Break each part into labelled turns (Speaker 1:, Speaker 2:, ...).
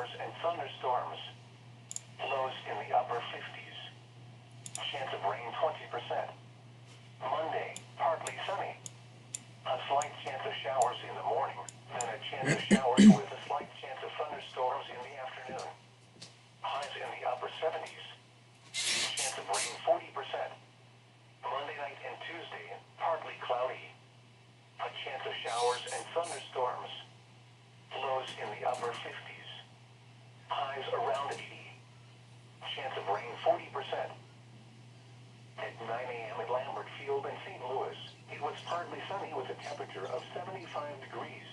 Speaker 1: showers and thunderstorms. Lows in the upper 50s. Chance of rain 20%. Monday, partly sunny. A slight chance of showers in the morning, then a chance of showers with a slight chance of thunderstorms in the afternoon. Highs in the upper 70s. Chance of rain 40%. Monday night and Tuesday, partly cloudy. A chance of showers and thunderstorms. Lows in the upper 50s. Highs around 80. Chance of rain 40%. At 9 a.m. at Lambert Field in St. Louis, it was partly sunny with a temperature of 75 degrees.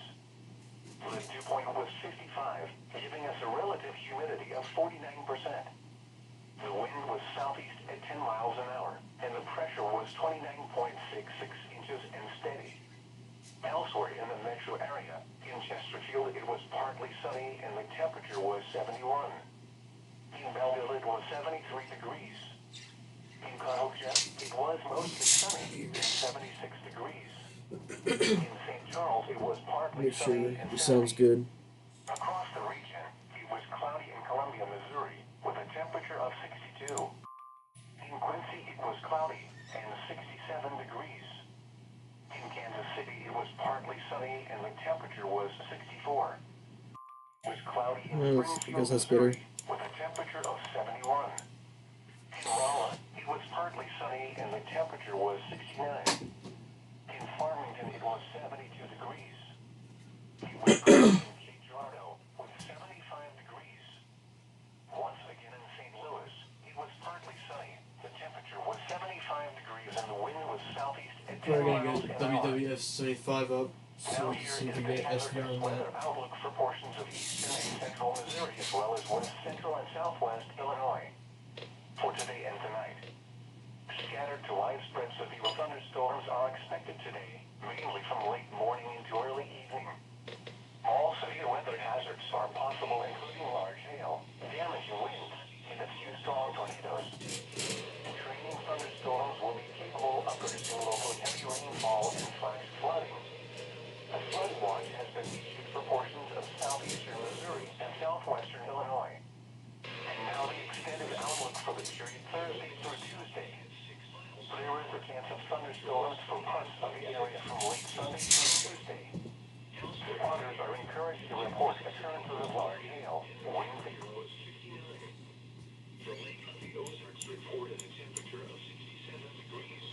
Speaker 1: The dew point was 55, giving us a relative humidity of 49%. The wind was southeast at 10 miles an hour, and the pressure was 29.66 inches and steady. Elsewhere in the metro area, in Chesterfield, it was partly sunny and the temperature was 71. In Belleville, it was 73 degrees. In Cahokia, it was mostly sunny and 76 degrees. In St. Charles, it was partly sunny and 70.
Speaker 2: Sounds good.
Speaker 1: Across the region, it was cloudy in Columbia, Missouri, with a temperature of 62. In Quincy, it was cloudy and 67 degrees. In Kansas City, it was partly sunny and the temperature was 64. It was cloudy in Springfield, Missouri, with a temperature of 71. In Rolla, it was partly sunny and the temperature was 69. In Farmington, it was 72 degrees. It was cloudy in Cape Girardeau with 75 degrees. Once again in St. Louis, it was partly sunny. The temperature was 75 degrees and the wind was southeast at 10 miles an hour.
Speaker 2: WWF 75 up, so we seem to get SVR on that.
Speaker 1: Outlook for portions of eastern and central Missouri as well as west central and southwest Illinois. For today and tonight, scattered to widespread severe thunderstorms are expected today, mainly from late morning into early evening. All severe weather hazards are possible, including large hail, damaging winds, and a few strong tornadoes. Training thunderstorms will be capable of producing local heavy rainfall and flash flooding. A flood watch has been issued for portions of southeastern Missouri and southwestern Illinois. And now the extended outlook for the period Thursday through Tuesday. There is a chance of thunderstorms for parts of the area from late Sunday through Tuesday. Spotters are encouraged to report occurrences of large hail, wind. For Lake of the Ozarks reported a temperature of 67 degrees.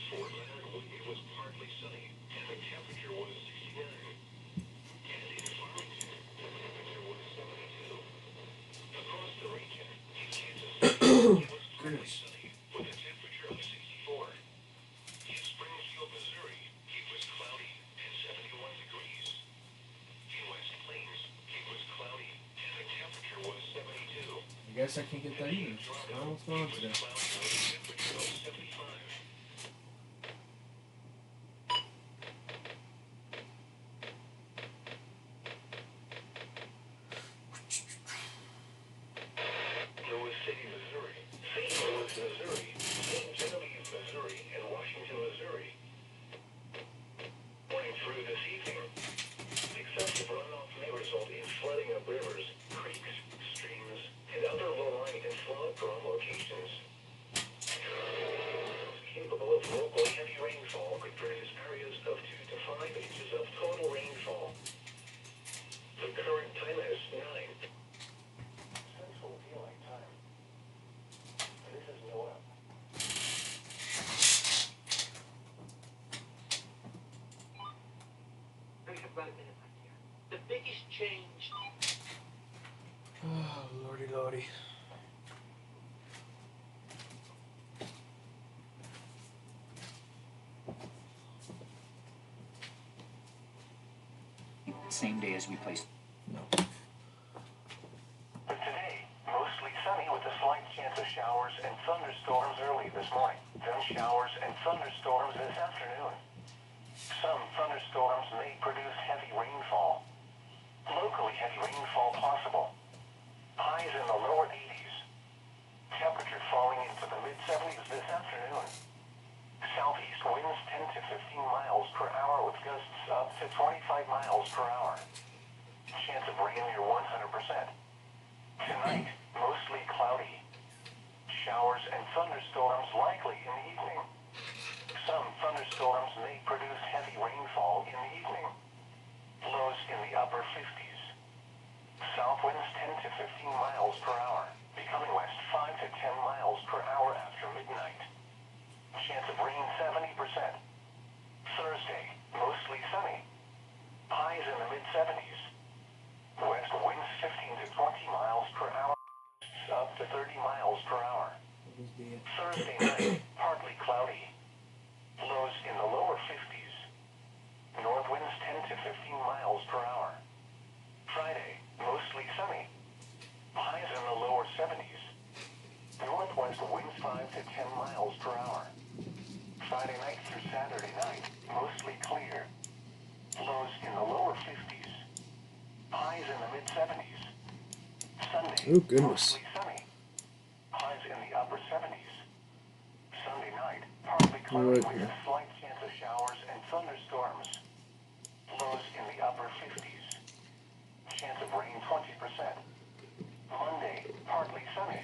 Speaker 1: For Leonard, it was partly sunny and the temperature was 69. And in Farmington, the temperature was 72. Across the region, in Kansas City, it was partly sunny with a temperature of 64. In Springfield, Missouri, it was cloudy and 71 degrees. In West Plains, it was cloudy and the temperature was 72.
Speaker 2: I guess I can't get that either. I don't know what's going on today.
Speaker 1: Louis City, Missouri, St. Louis, Missouri, St. Genevieve, Missouri, and Washington, Missouri. Morning through this evening, excessive runoff may result in flooding of rivers, creeks, streams, and other low-lying and flood-prone locations. Capable of local heavy rainfall could produce areas of 2 to 5 inches of total rainfall. The current time is 9. Central Daylight Time. This is Noah.
Speaker 3: Think about it, my dear. The biggest change.
Speaker 2: Oh, lordy, lordy.
Speaker 4: Same day as we placed.
Speaker 2: No.
Speaker 1: But today, mostly sunny with a slight chance of showers and thunderstorms early this morning. Then showers and thunderstorms this afternoon. Some thunderstorms may produce heavy rainfall. Locally heavy rainfall possible. Highs in the lower 80s. Temperature falling into the mid-70s this afternoon. Southeast winds 10 to 15 miles per hour with gusts up to 25 miles per hour. Chance of rain near 100%. miles per hour, becoming west 5 to 10 miles per hour after midnight. Chance of rain 70%. Thursday, mostly sunny. Highs in the mid-70s. West winds 15 to 20 miles per hour, up to 30 miles per hour. Thursday night, partly cloudy. Lows in the lower 50s. North winds 10 to 15 miles per hour. Friday, mostly sunny. Highs in the lower 70s. Northwest winds 5 to 10 miles per hour. Friday night through Saturday night, mostly clear. Lows in the lower 50s. Highs in the mid-70s. Sunday,
Speaker 2: Oh, goodness.
Speaker 1: mostly sunny. Highs in the upper 70s. Sunday night, partly cloudy
Speaker 2: Right
Speaker 1: with
Speaker 2: here.
Speaker 1: a slight chance of showers and thunderstorms. Lows in the upper 50s. Chance of rain 20%. Monday, partly sunny.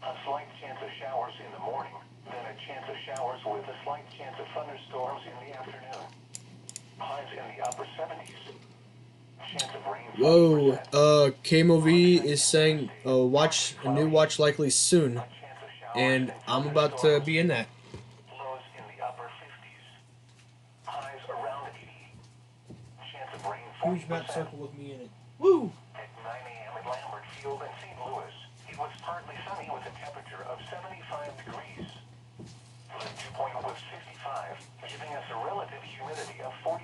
Speaker 1: A slight chance of showers in the morning, then a chance of showers with a slight chance of thunderstorms in the afternoon. Highs in the upper 70s. Chance of rain 40%.
Speaker 2: Whoa, KMOV is saying watch a new watch likely soon,
Speaker 1: A chance of showers
Speaker 2: and I'm about to be in that.
Speaker 1: Lows in the upper 50s. Highs around 80. Chance of rain
Speaker 2: Huge map
Speaker 1: 40%.
Speaker 2: circle with me in it. Woo!
Speaker 1: At 9 a.m. at Lambert Field in St. Louis, it was partly sunny with a temperature of 75 degrees. The dew point was 55, giving us a relative humidity of 49%.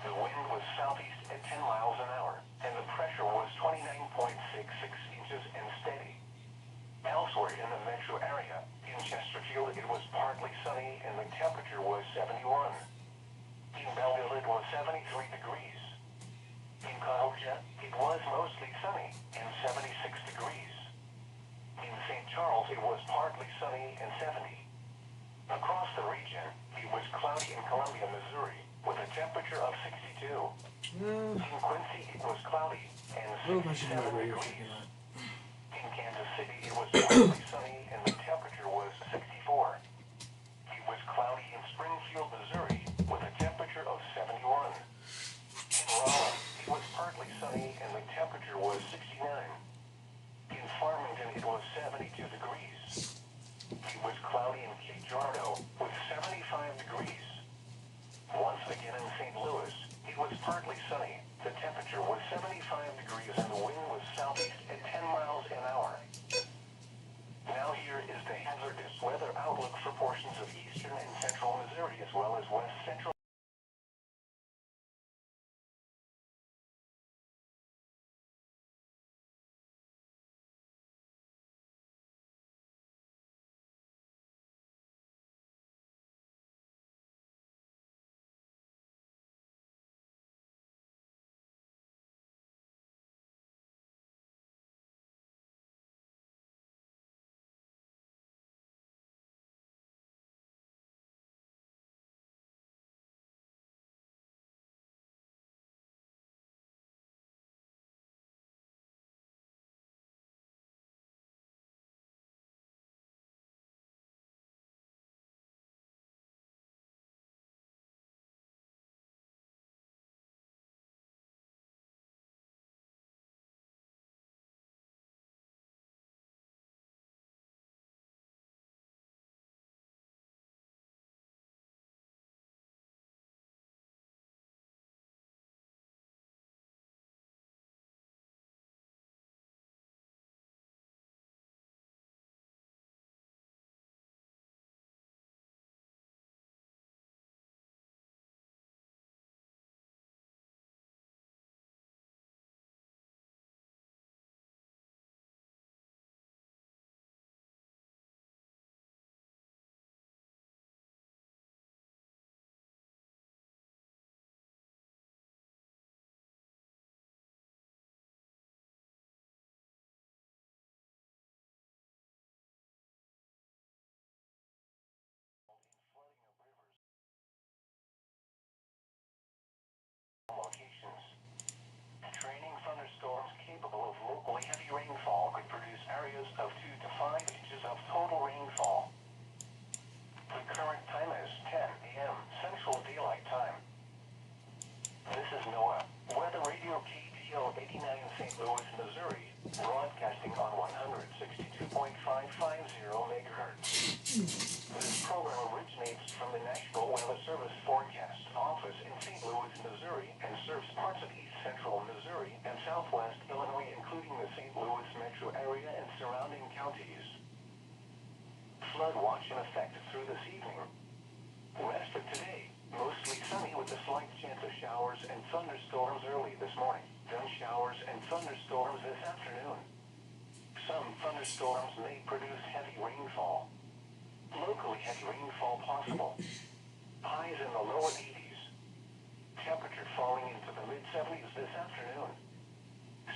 Speaker 1: The wind was southeast at 10 miles an hour, and the pressure was 29.66 inches and steady. Elsewhere in the metro area, in Chesterfield, it was partly sunny and the temperature was 71. In Belleville, it was 73 degrees. In Cahokia, it was mostly sunny and 76 degrees. In St. Charles, it was partly sunny and 70. Across the region, it was cloudy in Columbia, Missouri, with a temperature of 62. In Quincy, it was cloudy and
Speaker 2: I don't know if I should do
Speaker 1: 67
Speaker 2: my radio
Speaker 1: degrees.
Speaker 2: or not.
Speaker 1: In Kansas City, it was partly sunny and the temperature was 64. It was cloudy in Springfield, Missouri, with a temperature of 71. In Raleigh, it was partly sunny and the temperature was 69. In Farmington, it was 72 degrees. It was cloudy in Cape Girardeau with 75 degrees. Once again in St. Louis, it was partly sunny. The temperature was 75 degrees and the wind was southeast at 10 miles an hour. Now here is the hazardous weather outlook for portions of eastern and central Missouri as well as west central Channel 89 St. Louis, Missouri, broadcasting on 162.550 megahertz. This program originates from the National Weather Service Forecast Office in St. Louis, Missouri, and serves parts of east central Missouri and southwest Illinois, including the St. Louis metro area and surrounding counties. Flood watch in effect through this evening. Rest of today, mostly sunny with a slight chance of showers and thunderstorms early this morning. Then showers and thunderstorms this afternoon. Some thunderstorms may produce heavy rainfall. Locally heavy rainfall possible. Highs in the lower 80s. Temperature falling into the mid-70s this afternoon.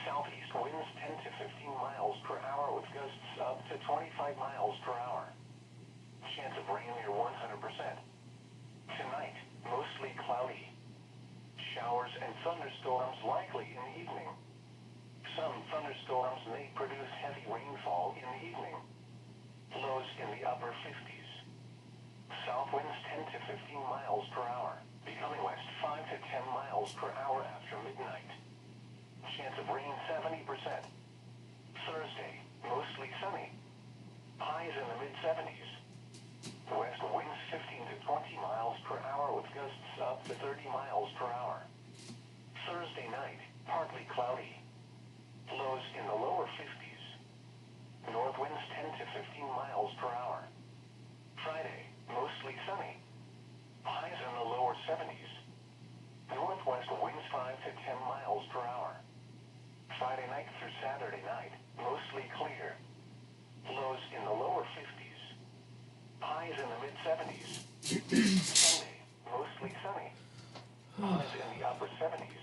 Speaker 1: Southeast winds 10 to 15 miles per hour with gusts up to 25 miles per hour. Chance of rain near 100%. Tonight, mostly cloudy. Showers and thunderstorms likely in the evening. Some thunderstorms may produce heavy rainfall in the evening. Lows in the upper 50s. South winds 10 to 15 miles per hour, becoming west 5 to 10 miles per hour after midnight. Chance of rain 70%. Thursday, mostly sunny. Highs in the mid-70s. West winds 15 to 20 miles per hour with gusts up to 30 miles per hour. Thursday night, partly cloudy. Lows in the lower 50s. North winds 10 to 15 miles per hour. Friday, mostly sunny. Highs in the lower 70s. Northwest winds 5 to 10 miles per hour. Friday night through Saturday night, mostly clear. Lows in the lower 50s. Highs in the mid-70s. Sunday, mostly sunny. Highs in the upper 70s.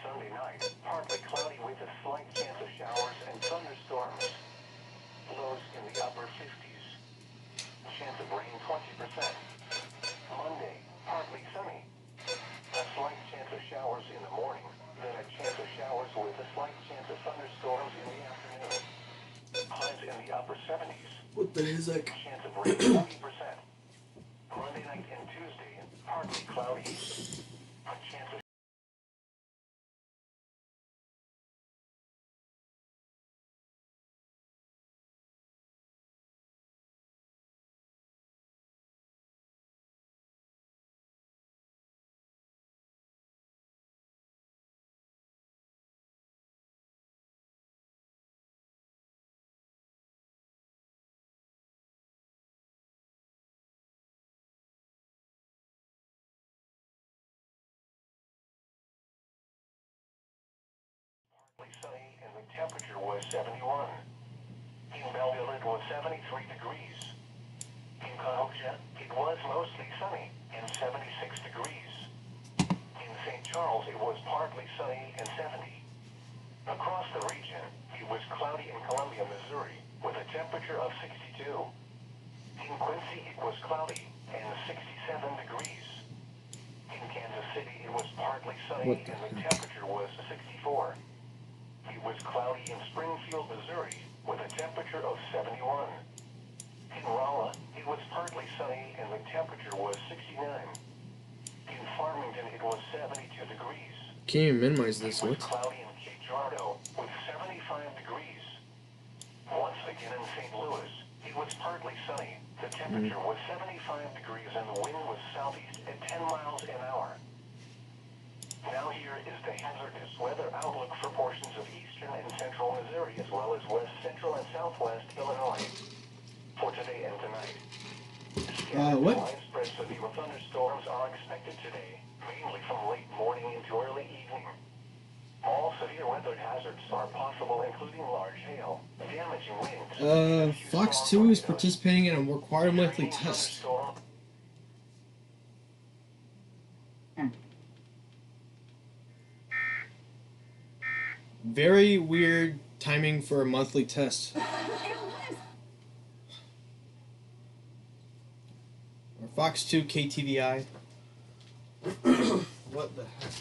Speaker 1: Sunday night, partly cloudy with a slight chance of showers and thunderstorms. Lows in the upper 50s. Chance of rain 20%. Monday, partly sunny. A slight chance of showers in the morning, then a chance of showers with a slight chance of thunderstorms in the afternoon. Highs in the upper 70s.
Speaker 2: What the heck is that?
Speaker 1: Chance of rain 20%. Monday night and Tuesday, partly cloudy. A chance of sunny and the temperature was 71. In Belleville it was 73 degrees. In Cahokia it was mostly sunny and 76 degrees. In St. Charles it was partly sunny and 70. Across the region it was cloudy in Columbia, Missouri with a temperature of 62. In Quincy it was cloudy and 67 degrees. In Kansas City it was partly sunny and the temperature was 64. It was cloudy in Springfield, Missouri, with a temperature of 71. In Rolla, it was partly sunny and the temperature was 69. In Farmington, it was 72 degrees.
Speaker 2: Can't even minimize this.
Speaker 1: It was
Speaker 2: What?
Speaker 1: cloudy in Cape Girardeau with 75 degrees. Once again in St. Louis, it was partly sunny. The temperature was 75 degrees and the wind was southeast at 10 miles an hour. Now here is the hazardous weather outlook for portions of eastern and central Missouri as well as west central and southwest Illinois. For today and tonight.
Speaker 2: What?
Speaker 1: Widespread severe thunderstorms are expected today, mainly from late morning into early evening. All severe weather hazards are possible, including large hail, damaging winds.
Speaker 2: Fox 2 is participating in a required monthly test. Very weird timing for a monthly test. Or Fox 2 KTVI. What the heck?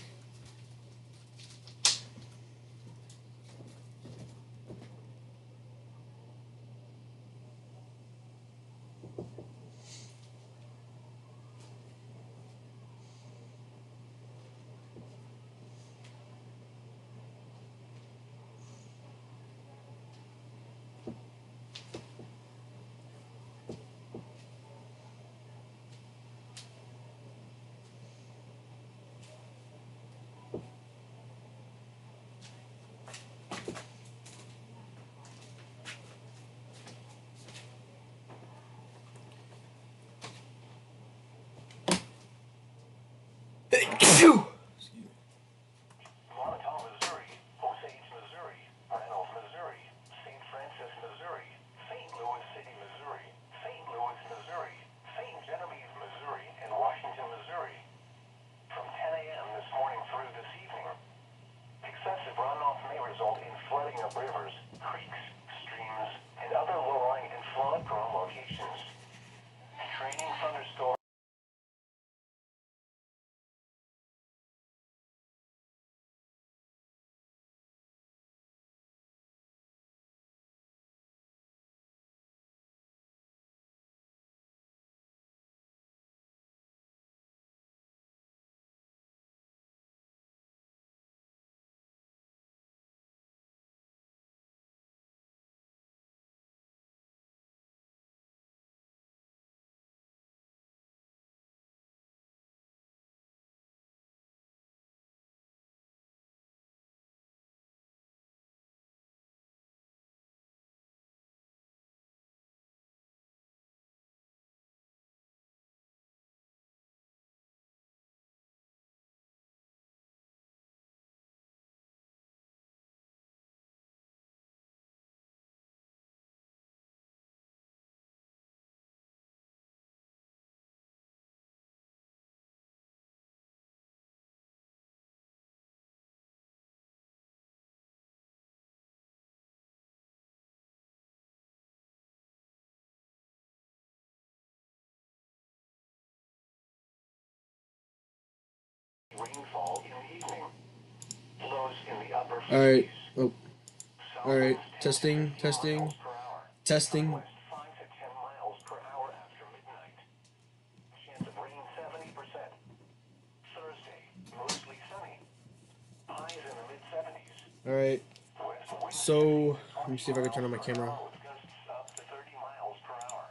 Speaker 1: Rainfall in the evening. Lows in the upper 50s.
Speaker 2: Alright. Oh,
Speaker 1: South
Speaker 2: alright.
Speaker 1: winds 10 to
Speaker 2: Testing,
Speaker 1: 15
Speaker 2: testing,
Speaker 1: miles per hour.
Speaker 2: testing.
Speaker 1: Southwest 5 to 10 miles per hour after midnight. Chance of rain 70%. Thursday, mostly sunny. Highs in the mid-70s.
Speaker 2: Alright.
Speaker 1: West winds
Speaker 2: So,
Speaker 1: 15 to
Speaker 2: let me
Speaker 1: 20
Speaker 2: see if I can turn on my
Speaker 1: miles per
Speaker 2: camera.
Speaker 1: hour with gusts up to 30 miles per hour.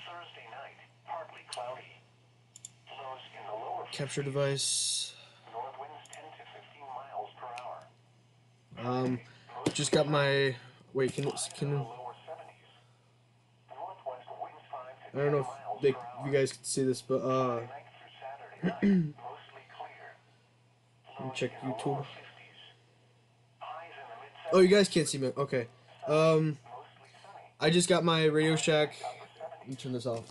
Speaker 1: Thursday night, partly cloudy. Lows in the lower 50s.
Speaker 2: Capture device.
Speaker 1: North winds 10 to 15 miles per hour.
Speaker 2: Just got my. Wait, can
Speaker 1: Highs in the
Speaker 2: can
Speaker 1: lower 70s. Northwest winds 5 to
Speaker 2: I don't
Speaker 1: 10
Speaker 2: know if
Speaker 1: miles
Speaker 2: they
Speaker 1: per hour.
Speaker 2: if you guys can see this, but
Speaker 1: Friday night through Saturday night, mostly clear.
Speaker 2: let me
Speaker 1: Lows
Speaker 2: check
Speaker 1: in the
Speaker 2: YouTube.
Speaker 1: lower 50s. Highs in the mid-70s.
Speaker 2: Oh, you guys can't see me. Okay.
Speaker 1: Mostly sunny.
Speaker 2: I just got my Radio Shack.
Speaker 1: Upper
Speaker 2: Let me
Speaker 1: 70s.
Speaker 2: turn this off.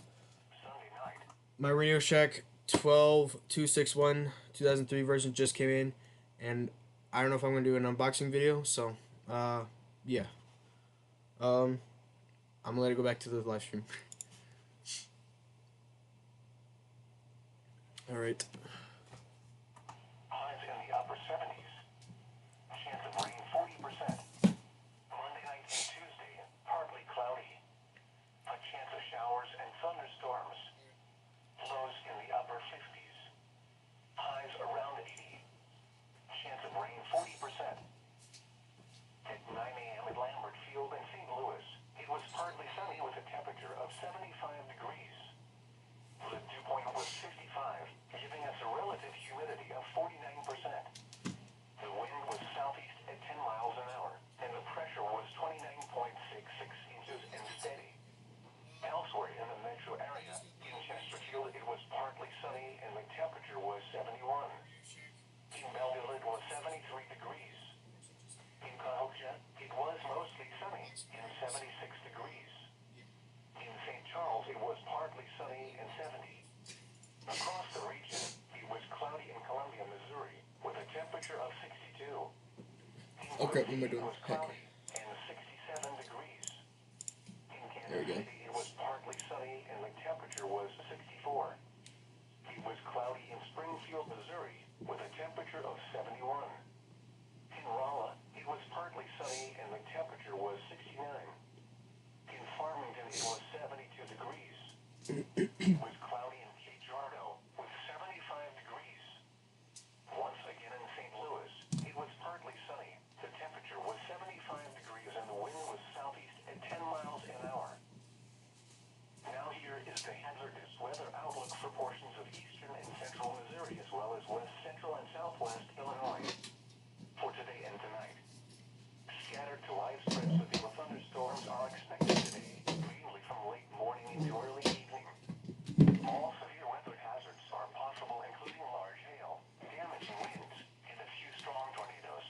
Speaker 1: Sunday night.
Speaker 2: My Radio Shack 12261 2003 version just came in, and I don't know if I'm gonna do an unboxing video. So, yeah. I'm gonna let it go back to the live stream. All right.
Speaker 1: Highs in the upper 70s. Chance of rain 40%. Monday night and Tuesday, partly cloudy. A chance of showers and thunderstorms. Lows in the upper 50s. Highs around 80. Chance of rain 40%. At 9 a.m. at Lambert Field in St. Louis, it was partly sunny with a temperature of 75 degrees. The dew point was 55, giving us a relative humidity of 49%. The wind was southeast at 10 miles an hour, and the pressure was 29.66 inches and steady. Elsewhere in the metro area, in Chesterfield, it was partly sunny and the temperature was 71. In Belleville, it was 73 degrees. In Cahokia, it was mostly sunny and 76 degrees. In St. Charles, it was partly sunny and 70. Across the region, it was cloudy in Columbia, Missouri, with a temperature of 62. In
Speaker 2: Okay, what am I
Speaker 1: Quincy, it
Speaker 2: doing?
Speaker 1: was
Speaker 2: Heck.
Speaker 1: cloudy and 67 degrees. In
Speaker 2: There we
Speaker 1: Kansas
Speaker 2: go.
Speaker 1: City, it was partly sunny and the temperature was 64. It was cloudy in Springfield, Missouri, with a temperature of 71. In Rolla, it was partly sunny and the temperature was 69. In Farmington, it was 72 degrees. It was cloudy in Cape Girardeau with 75 degrees. Once again in St. Louis, it was partly sunny. The temperature was 75 degrees and the wind was southeast at 10 miles an hour. Now here is the hazardous weather outlook for portions of eastern and central Missouri as well as west central and southwest Illinois for today and tonight. Scattered to widespread severe thunderstorms are expected today, mainly from late morning into early evening. All severe weather hazards are possible, including large hail, damaging winds, and a few strong tornadoes.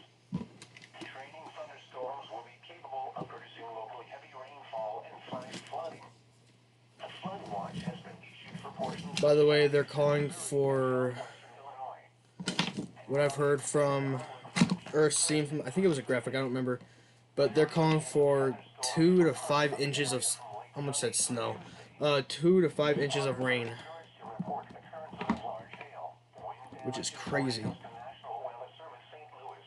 Speaker 1: Training thunderstorms will be capable of producing locally heavy rainfall and flash flooding. A flood watch has been issued for portions
Speaker 2: By the way, they're calling for
Speaker 1: western Illinois.
Speaker 2: what I've heard from or seen from. I think it was a graphic. I don't remember, but they're calling for 2 to 5 inches of. How much that snow? 2 to 5 inches of rain, which is crazy.
Speaker 1: National Weather Service St. Louis.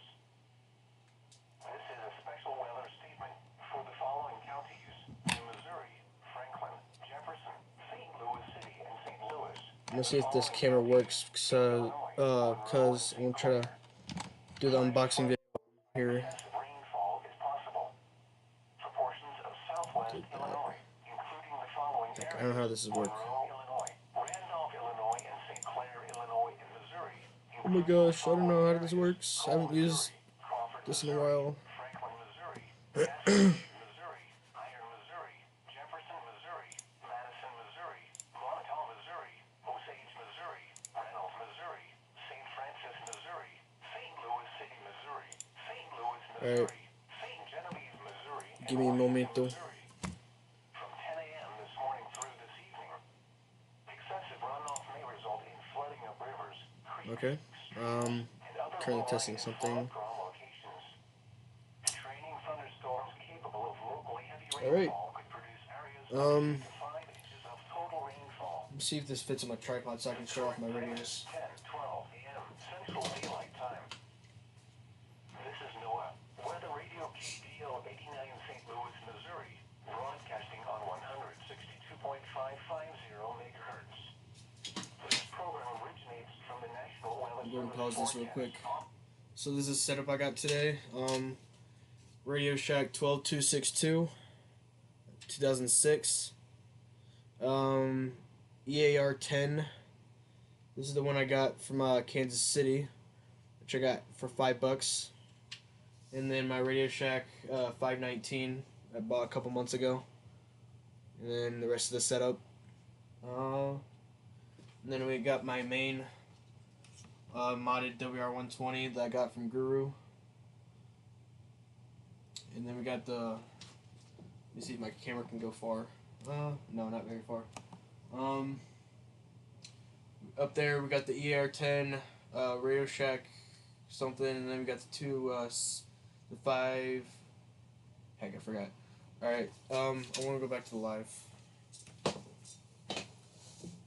Speaker 1: This is a special weather statement for the following counties: Missouri, Franklin, Jefferson, St. Louis City, and St. Louis.
Speaker 2: I'm gonna see if this camera works, cause I'm gonna try to do the unboxing video here.
Speaker 1: Excessive rainfall is possible for portions of southwest Illinois, including the following
Speaker 2: I don't know how this is work.
Speaker 1: Monroe, Illinois, Randolph, Illinois, and St. Clair, Illinois, and Missouri.
Speaker 2: Oh my gosh, I don't know how this works. I haven't used
Speaker 1: Crawford,
Speaker 2: this in a
Speaker 1: Missouri,
Speaker 2: while.
Speaker 1: Franklin, Missouri, Cascade, Missouri, Iron, Missouri, Jefferson, Missouri, Madison, Missouri, Montauk, Missouri, Osage, Missouri, Reynolds, Missouri, St. Francis, Missouri, St. Louis City, Missouri, St. Louis, Missouri, St. Genevieve, Missouri, and
Speaker 2: Give me a
Speaker 1: Washington,
Speaker 2: momento.
Speaker 1: Missouri. From 10 a.m. this morning through this evening, excessive runoff may result in flooding of rivers, creeks,
Speaker 2: Okay.
Speaker 1: and other
Speaker 2: Currently
Speaker 1: low-lying
Speaker 2: testing
Speaker 1: and
Speaker 2: something.
Speaker 1: flood-prone locations. Training thunderstorms capable of locally heavy
Speaker 2: All right.
Speaker 1: rainfall could produce areas up to 3 to 5 inches of total rainfall.
Speaker 2: Let's see if this fits on my tripod so I can show off my radios.
Speaker 1: 10, 12 a.m. Central Daylight Time. This is Noah. Weather Radio KDL 89 St. Louis, Missouri, broadcasting on 162.550 megahertz. This program originates from the National Weather
Speaker 2: I'm going to
Speaker 1: Service
Speaker 2: pause this real quick.
Speaker 1: forecast.
Speaker 2: So this is the setup I got today. Radio Shack 12262, 2006. EAR 10. This is the one I got from Kansas City, which I got for $5. And then my Radio Shack 519 I bought a couple months ago. And then the rest of the setup. And then we got my main modded WR120 that I got from Guru. And then we got the, let me see if my camera can go far. No, not very far. Up there we got the ER10, Radio Shack something, and then we got the two, the 5, heck, I forgot. Alright, I want to go back to the live.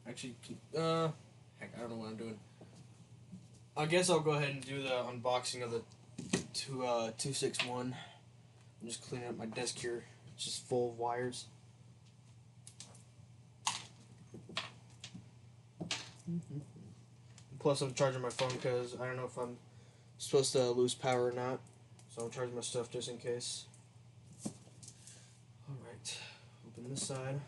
Speaker 2: Actually, heck, I don't know what I'm doing. I guess I'll go ahead and do the unboxing of the 261. I'm just cleaning up my desk here. It's just full of wires. Plus, I'm charging my phone because I don't know if I'm supposed to lose power or not. So I'm charging my stuff just in case. Alright, open this side.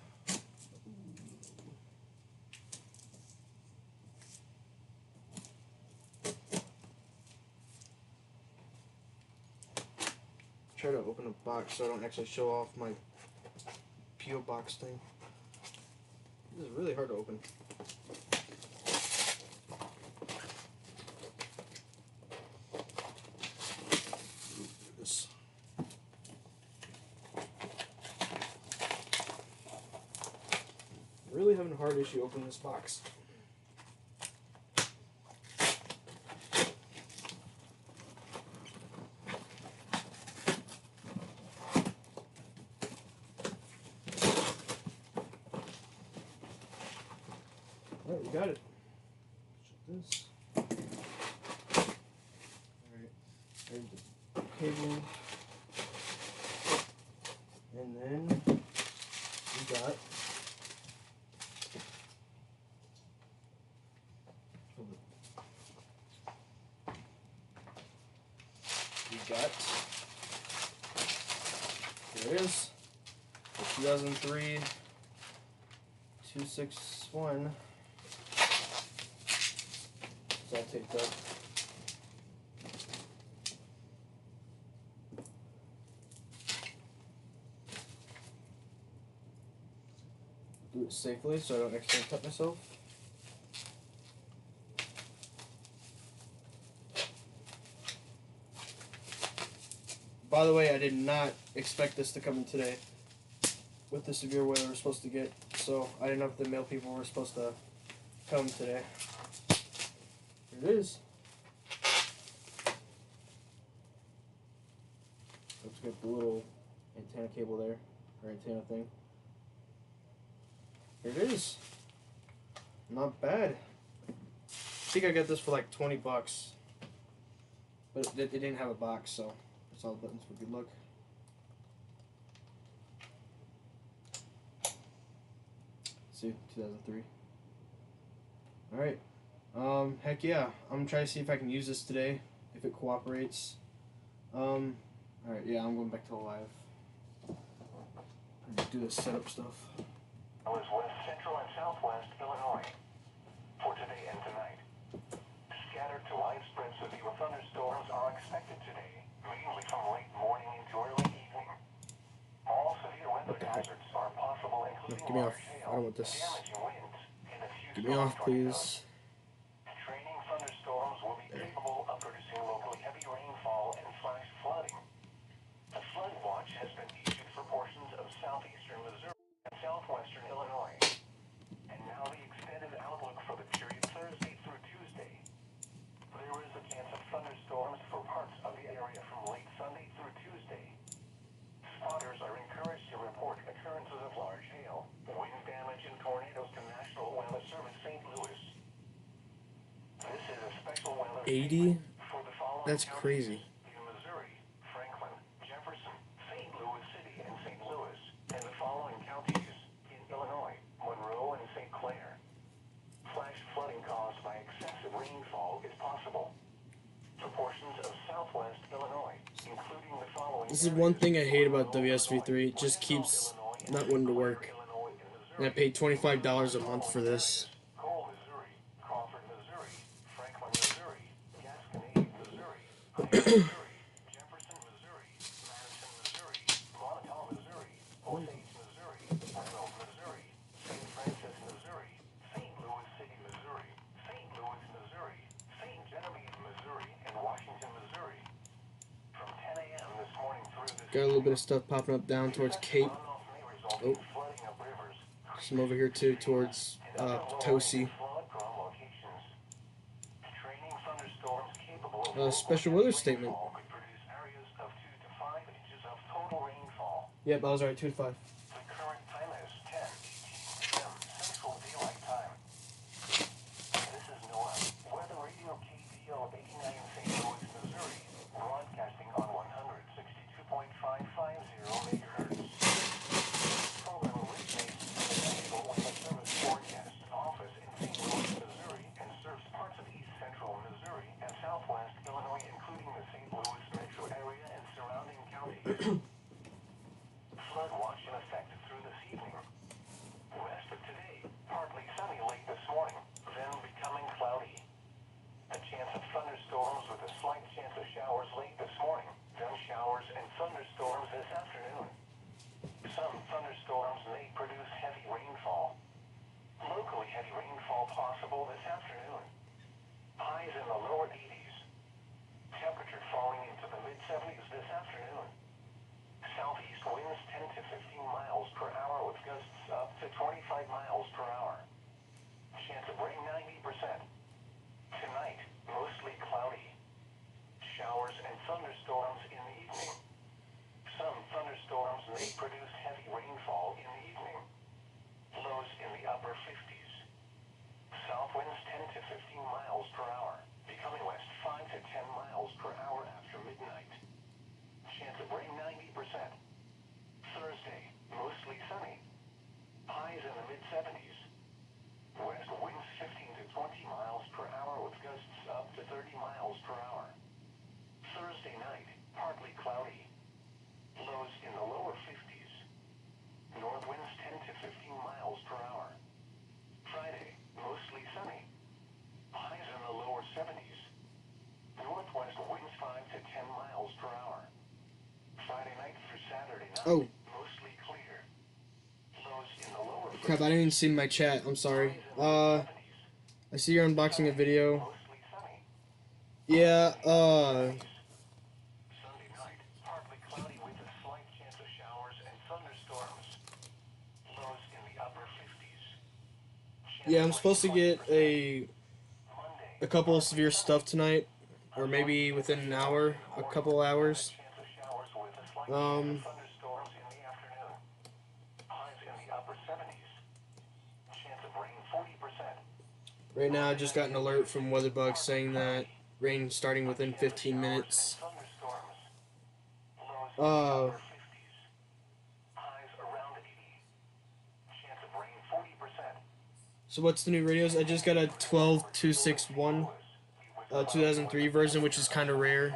Speaker 2: Try to open a box so I don't actually show off my P.O. box thing. This is really hard to open. This. Really having a hard issue opening this box. Alright, we got it. Shut this. Alright, there's the cable. And then we got here it is, the 2003 261. It's all taped up. Do it safely so I don't accidentally cut myself. By the way, I did not expect this to come in today with the severe weather we're supposed to get, so I didn't know if the mail people were supposed to come today. Here it is. Let's get the little antenna cable there, or antenna thing. Here it is. Not bad. I think I got this for like $20, but it didn't have a box, so it's all buttons for good luck. See, 2003. Alright. Heck yeah. I'm gonna try to see if I can use this today, if it cooperates. Alright, yeah, I'm going back to the live. Do the setup stuff.
Speaker 1: Was west central and southwest Illinois for today and tonight. Scattered to widespread severe thunderstorms are expected today, mainly from late morning into early evening. All severe weather hazards are possible, including
Speaker 2: Get me off.
Speaker 1: large hail,
Speaker 2: I don't want this.
Speaker 1: damaging winds, and a few
Speaker 2: Get me off,
Speaker 1: storm tornadoes.
Speaker 2: please.
Speaker 1: Training thunderstorms will be capable of producing locally heavy rainfall and flash flooding. A flood watch has been issued for portions of southeastern Missouri and southwestern Illinois. And now the extended outlook for the period Thursday through Tuesday. There is a chance of thunderstorms for parts of the area from late Sunday through Tuesday. Spotters are encouraged to report occurrences of large hail, wind damage, and tornadoes to National Weather Service St. Louis.
Speaker 2: 80?
Speaker 1: For the following
Speaker 2: That's
Speaker 1: counties
Speaker 2: crazy.
Speaker 1: in Missouri: Franklin, Jefferson, St. Louis City, and St. Louis, and the following counties in Illinois: Monroe and St. Clair. Flash flooding caused by excessive rainfall is possible. For portions of southwest Illinois, including the following
Speaker 2: This is one thing I hate about
Speaker 1: areas:
Speaker 2: WSV3. It just keeps not wanting to work.
Speaker 1: Illinois and
Speaker 2: And I
Speaker 1: Missouri.
Speaker 2: paid $25 a month for this.
Speaker 1: Cole, Missouri; Crawford, Missouri; Franklin, Missouri; Gasconade, Missouri; Hines, Missouri; Jefferson, Missouri; Madison, Missouri; Montauk, Missouri; Osage, Missouri; Reynolds, Missouri; St. Francis, Missouri; St. Louis City, Missouri; St. Louis, Missouri; St. Genevieve, Missouri; and Washington, Missouri. From 10 a.m. this morning through this
Speaker 2: Got a little bit of stuff popping up down towards Cape.
Speaker 1: runoff may result
Speaker 2: Oh,
Speaker 1: in flooding of rivers,
Speaker 2: some over here too towards Potosi.
Speaker 1: Training thunderstorms capable of
Speaker 2: Special weather statement.
Speaker 1: rainfall could produce areas of 2 to 5 inches of total rainfall.
Speaker 2: Yep, I was right, 2 to 5.
Speaker 1: The current time is 10:18 p.m. Central Daylight Time. This is Noah. Weather Radio KVO 89 St. Louis, Missouri, broadcasting on 162.550 megahertz. Program originates from the National Weather Service Forecast Office in St. Louis, Missouri, and serves parts of east central Missouri and southwest Illinois, including the St. Louis metro area and surrounding counties. Flood watch in effect through this evening. West of today, partly sunny late this morning, then becoming cloudy. A chance of thunderstorms with a slight chance of showers late this morning, then showers and thunderstorms this afternoon. Some thunderstorms may produce heavy rainfall. Locally heavy rainfall possible this afternoon. Highs in the lower 80s. Temperature falling into the mid-70s this afternoon. Southeast winds 10 to 15 miles per hour with gusts up to 25 miles per hour. Chance of rain 90%. Tonight, mostly cloudy. Showers and thunderstorms in the evening. Some thunderstorms may produce heavy rainfall in the evening. Lows in the upper 50s. South winds 10 to 15 miles per hour, becoming west 5 to 10 miles per hour after midnight. Chance of rain 90%. Thursday, mostly sunny. Highs in the mid-70s. West winds 15 to 20 miles per hour with gusts up to 30 miles per hour. Thursday night, partly cloudy. Lows in the lower 50s. North winds 10 to 15 miles per hour. Friday, mostly sunny. Highs in the lower 70s. Northwest winds 5 to 10 miles per hour. Friday night through Saturday night,
Speaker 2: Oh,
Speaker 1: mostly clear. Lows in the lower 50s.
Speaker 2: crap, I didn't even see my chat. I'm sorry. I see you're unboxing a video.
Speaker 1: Mostly sunny.
Speaker 2: Yeah,
Speaker 1: Sunday night, partly cloudy with a slight chance of showers and thunderstorms. Lows in the upper 50s.
Speaker 2: yeah, I'm supposed to get a couple of severe stuff tonight, or maybe within an hour, a couple hours.
Speaker 1: Chance of showers with a slight
Speaker 2: Um,
Speaker 1: thunderstorms in the afternoon. Highs in the upper 70s. Chance of rain 40%.
Speaker 2: right now I just got an alert from WeatherBug saying that rain starting within 15 minutes.
Speaker 1: Thunderstorms. Lows in the
Speaker 2: Uh,
Speaker 1: upper 50s. Highs around 80. Chance of rain 40%.
Speaker 2: so what's the new radios? I just got a 12261 2003 version, which is kind of rare.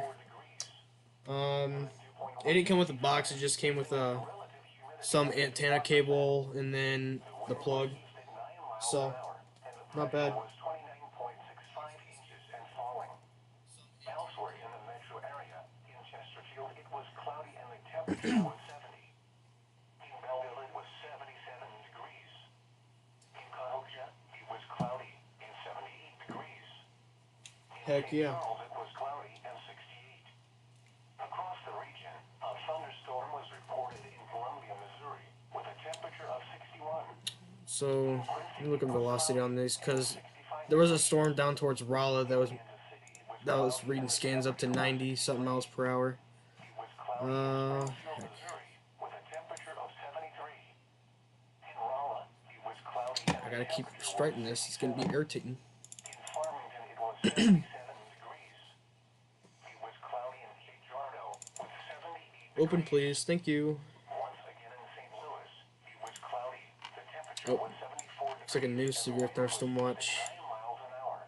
Speaker 2: It didn't come with a box, it just came with some antenna cable and then the plug. So, not bad.
Speaker 1: Was 29.65 inches and falling. Elsewhere in the metro area, in Chesterfield, it was cloudy and the temperature was 70. In Belleville, it was 77 degrees. In Cahokia, it was cloudy and 78 degrees. In
Speaker 2: Heck
Speaker 1: St.
Speaker 2: yeah.
Speaker 1: Charles, it was cloudy and 68. Across the region, a thunderstorm was reported in Columbia, Missouri, with a temperature of 61.
Speaker 2: So, let me look at velocity on these, because there was a storm down towards Rolla that was reading scans up to 90 something miles per hour. Heck. I gotta keep striking this, it's gonna be irritating.
Speaker 1: In Farmington, it was 77 degrees.
Speaker 2: Open, please. Thank you.
Speaker 1: Once again in St. Louis, it was cloudy. The temperature
Speaker 2: Oh,
Speaker 1: was 74
Speaker 2: looks like a new
Speaker 1: degrees
Speaker 2: severe
Speaker 1: and the wind
Speaker 2: thunderstorm
Speaker 1: was
Speaker 2: watch.
Speaker 1: 9 miles an hour.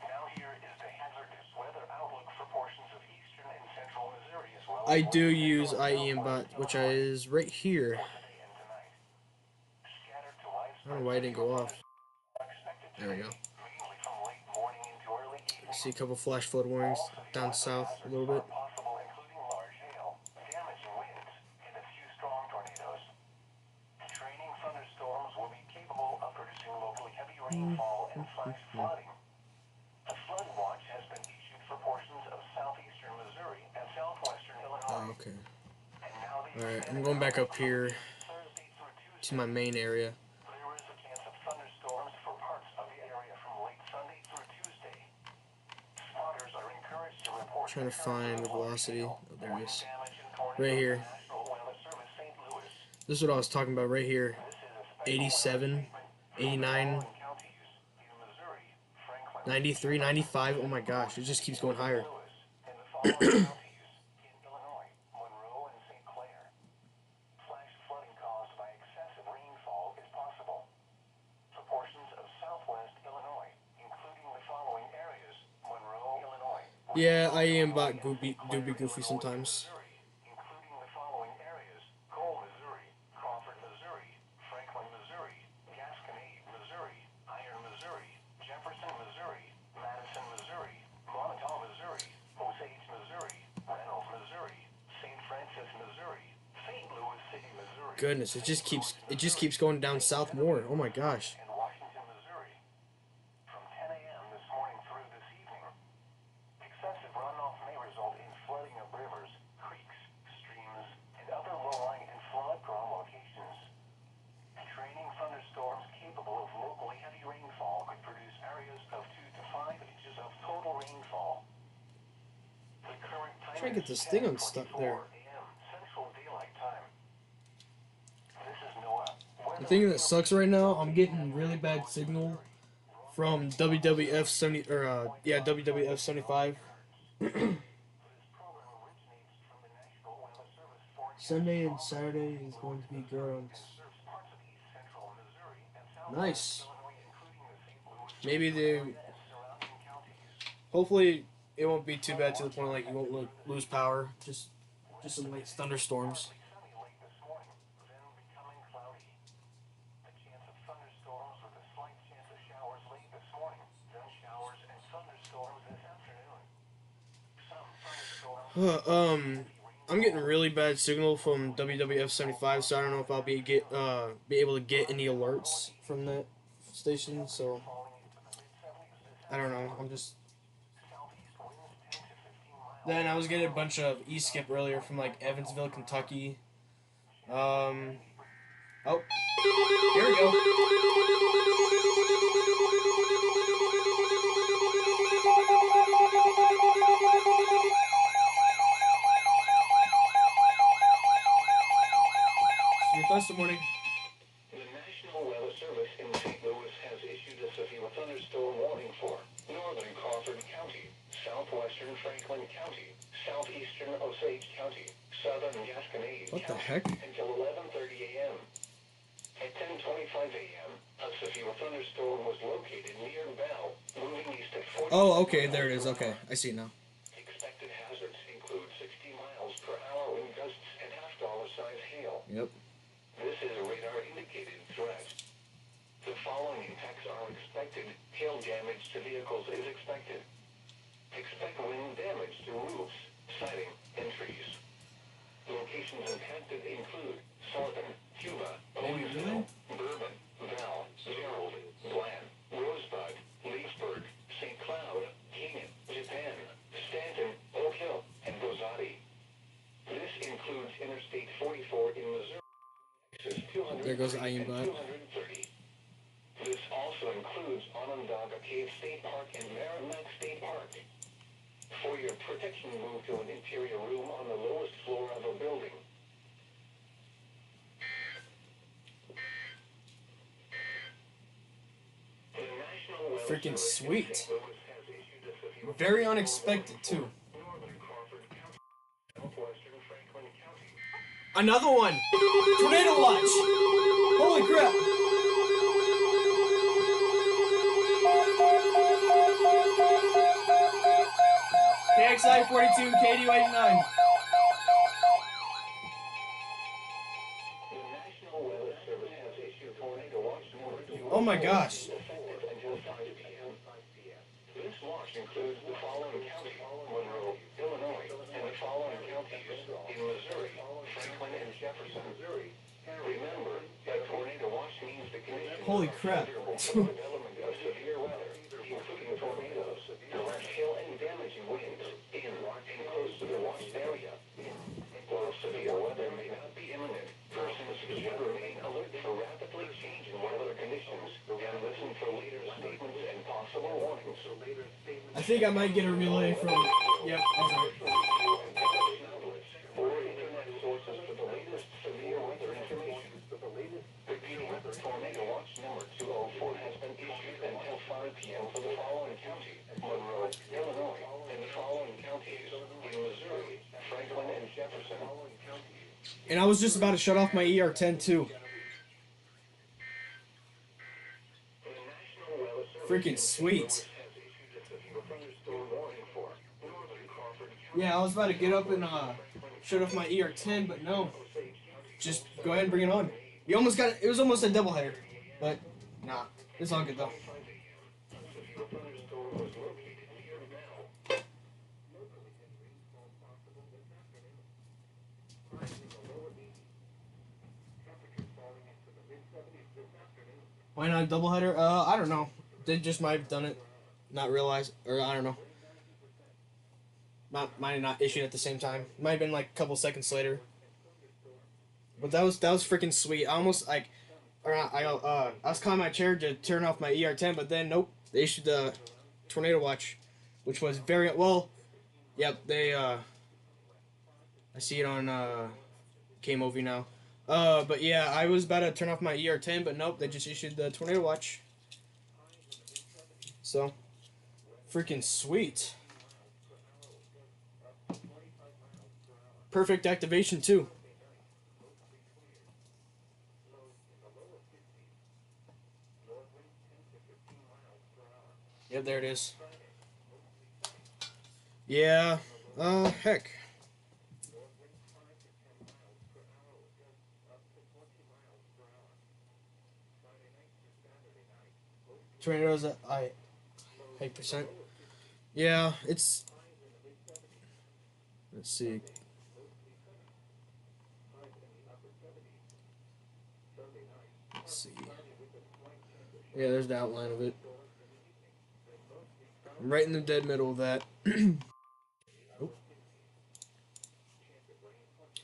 Speaker 1: Now here is the hazardous weather outlook for portions of eastern and central Missouri as well
Speaker 2: I
Speaker 1: as
Speaker 2: do
Speaker 1: western
Speaker 2: use
Speaker 1: and
Speaker 2: IEM
Speaker 1: southwest
Speaker 2: bot, which
Speaker 1: Illinois
Speaker 2: is right here.
Speaker 1: for today and tonight. Scattered to
Speaker 2: I don't
Speaker 1: widespread
Speaker 2: know why it didn't go
Speaker 1: severe
Speaker 2: off.
Speaker 1: thunderstorms are expected
Speaker 2: There we
Speaker 1: today,
Speaker 2: go.
Speaker 1: mainly from late morning into early
Speaker 2: I
Speaker 1: evening.
Speaker 2: see a couple flash flood warnings
Speaker 1: All severe
Speaker 2: down
Speaker 1: weather
Speaker 2: south a
Speaker 1: hazards
Speaker 2: little
Speaker 1: are
Speaker 2: bit.
Speaker 1: possible, including large hail, damaging winds, and a few strong tornadoes. Training thunderstorms will be capable of producing locally heavy rainfall and flash flooding. A flood watch has been issued for portions of southeastern Missouri and southwestern Illinois.
Speaker 2: Oh, okay.
Speaker 1: And now the
Speaker 2: Alright, I'm
Speaker 1: extended
Speaker 2: going back
Speaker 1: outlook
Speaker 2: up here
Speaker 1: Thursday through
Speaker 2: to
Speaker 1: Tuesday.
Speaker 2: my main area.
Speaker 1: There is a chance of thunderstorms for parts of the area from late Sunday through Tuesday. Spotters are encouraged to report
Speaker 2: Trying to find the velocity. Oh, there it is.
Speaker 1: damage and tornadoes
Speaker 2: Right
Speaker 1: to
Speaker 2: here.
Speaker 1: National Weather Service St. Louis.
Speaker 2: This is what I was talking about right here.
Speaker 1: This is a special
Speaker 2: 87,
Speaker 1: weather statement from
Speaker 2: 89,
Speaker 1: the following counties in Missouri, Franklin,
Speaker 2: 93, 95. Oh my gosh, it just keeps going higher.
Speaker 1: St. Louis, and the following counties in Illinois, Monroe and St. Clair. Flash flooding caused by excessive rainfall is possible. For portions of southwest Illinois, including the following areas: Monroe, Illinois.
Speaker 2: Yeah, IEM bot do be goofy sometimes.
Speaker 1: Missouri, including the following areas: Cole, Missouri, Crawford, Missouri, Franklin, Missouri, Gasconade, Missouri, Iron, Missouri, Jefferson, Missouri, Madison, Missouri, Montauk, Missouri, Osage, Missouri, Reynolds, Missouri, St. Francis, Missouri, St. Louis City, Missouri.
Speaker 2: Goodness, it just keeps going down south more. Oh my gosh.
Speaker 1: And Washington, Missouri. From 10 a.m. this morning through this evening, excessive runoff may result in flooding of rivers, creeks, streams, and other low-lying and flood-prone locations. Training thunderstorms capable of locally heavy rainfall could produce areas of 2 to 5 inches of total rainfall. The current time
Speaker 2: Trying to get
Speaker 1: is
Speaker 2: this thing unstuck
Speaker 1: 10:24
Speaker 2: there.
Speaker 1: a.m. Central Daylight Time. This is Noah.
Speaker 2: The thing that sucks right now, I'm getting really bad signal from WWF 70 or WWF 75. Sunday and Saturday is going to be good. Nice. Maybe they. Hopefully, it won't be too bad to the point like you won't lose power. Just some light thunderstorms. I'm getting really bad signal from WWF 75, so I don't know if I'll be able to get any alerts from that station. So I don't know. I'm just. Then I was getting a bunch of e-skip earlier from like Evansville, Kentucky. Oh, here we go. Thursday morning.
Speaker 1: The National Weather Service in St. Louis has issued a severe thunderstorm warning for northern Crawford County, southwestern Franklin County, southeastern Osage County, southern Gasconade
Speaker 2: What the
Speaker 1: County
Speaker 2: heck?
Speaker 1: until 11:30 a.m. At 10:25 a.m., a severe thunderstorm was located near Bell, moving east at 40.
Speaker 2: Oh, okay, there it is. Okay, I see it now.
Speaker 1: Expected hazards include 60 miles per hour wind gusts and half-dollar size hail.
Speaker 2: Yep.
Speaker 1: This is a radar-indicated threat. The following impacts are expected. Hail damage to vehicles is expected. Expect wind damage to roofs, siding, and trees. Locations impacted include Sullivan, Cuba, Owensville, Bourbon, Val, Gerald, Bland, Rosebud, Leesburg, St. Cloud, Canaan, Japan, Stanton, Oak Hill, and Gozati. This includes Interstate 44 in Missouri.
Speaker 2: There goes IEM bot.
Speaker 1: 230. This also includes Onondaga Cave State Park and Merrimack State Park. For your protection, move to an interior room on the lowest floor of a building.
Speaker 2: Freaking sweet. Very unexpected too.
Speaker 1: Northern Crawford County, southwestern
Speaker 2: Another one! Tornado watch! Holy crap! KXI 42 and KDU 89. Oh my gosh.
Speaker 1: This watch includes the following counties: Monroe, Illinois, and the following counties in Missouri: Franklin and Jefferson. Remember, a tornado watch means the conditions
Speaker 2: Holy crap.
Speaker 1: development of severe weather, including tornadoes, direct hail and damaging winds in and close to the watched area. While severe weather may not be imminent, persons should remain alert for rapidly changing weather conditions and listen for later statements and possible warnings.
Speaker 2: I think I might get a relay from. Yep, that's right.
Speaker 1: Or internet sources for the latest severe weather information. Repeating, tornado watch number 204 has been issued until 5 p.m. for the following county: Monroe, Illinois, and the following counties in Missouri: Franklin and Jefferson.
Speaker 2: And I was just about to shut off my ER10 too. Freaking sweet. Yeah, I was about to get up and shut off my ER10, but no. Just go ahead and bring it on. You almost got it. It was almost a doubleheader, but nah, it's all good though. Why not a doubleheader? I don't know. They just might have done it, not realize, or I don't know. Might have not issued at the same time. Might have been like a couple seconds later. But that was freaking sweet. I almost like, I was calling my chair to turn off my ER10, but then nope, they issued the tornado watch, which was very well. Yep, they I see it on KMOV now. But yeah, I was about to turn off my ER10, but nope, they just issued the tornado watch. So, freaking sweet. Perfect activation too. Yep, there it is. Yeah, heck. Tornadoes at 8%. Yeah, it's. Let's see. Let's see. Yeah, there's the outline of it. I'm right in the dead middle of that. Oh.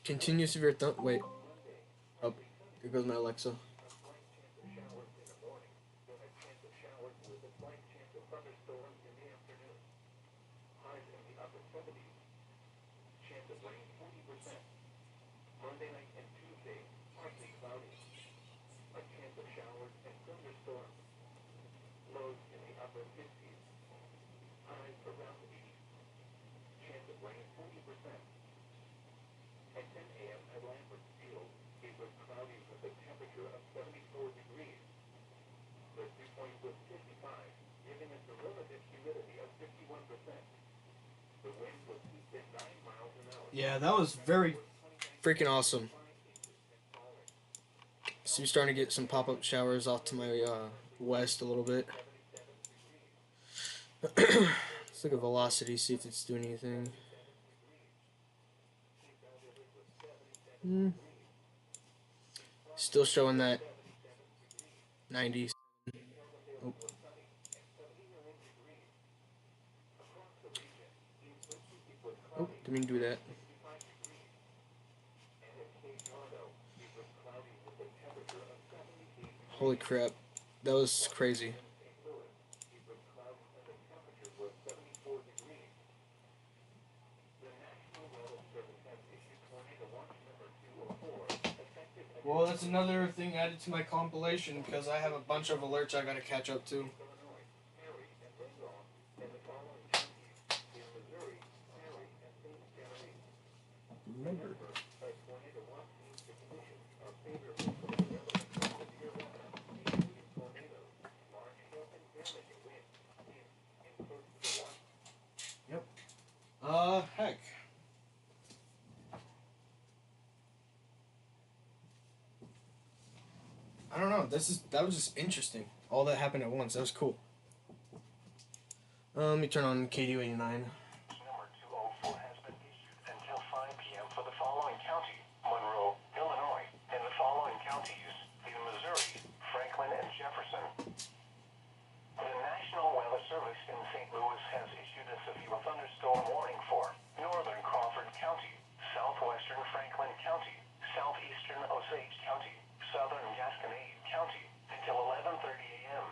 Speaker 2: Continue severe wait. Oh, here goes my Alexa. Yeah, that was very freaking awesome. So you're starting to get some pop-up showers off to my west a little bit. Let's look at velocity, see if it's doing anything. Still showing that 90s. Oh. Oh, didn't mean to do that. Holy crap. That was crazy. Well, that's another thing added to my compilation because I have a bunch of alerts I gotta catch up to. Remember. Yep. Heck. I don't know. That was just interesting. All that happened at once. That was cool. Let me turn on KD89.
Speaker 1: Number 204 has been issued until 5 p.m. for the following county: Monroe, Illinois, and the following counties in Missouri, Franklin, and Jefferson. The National Weather Service in St. Louis has issued a severe thunderstorm warning for northern Crawford County, southwestern Franklin County, southeastern Osage County, southern Gasconade County until 11:30 a.m.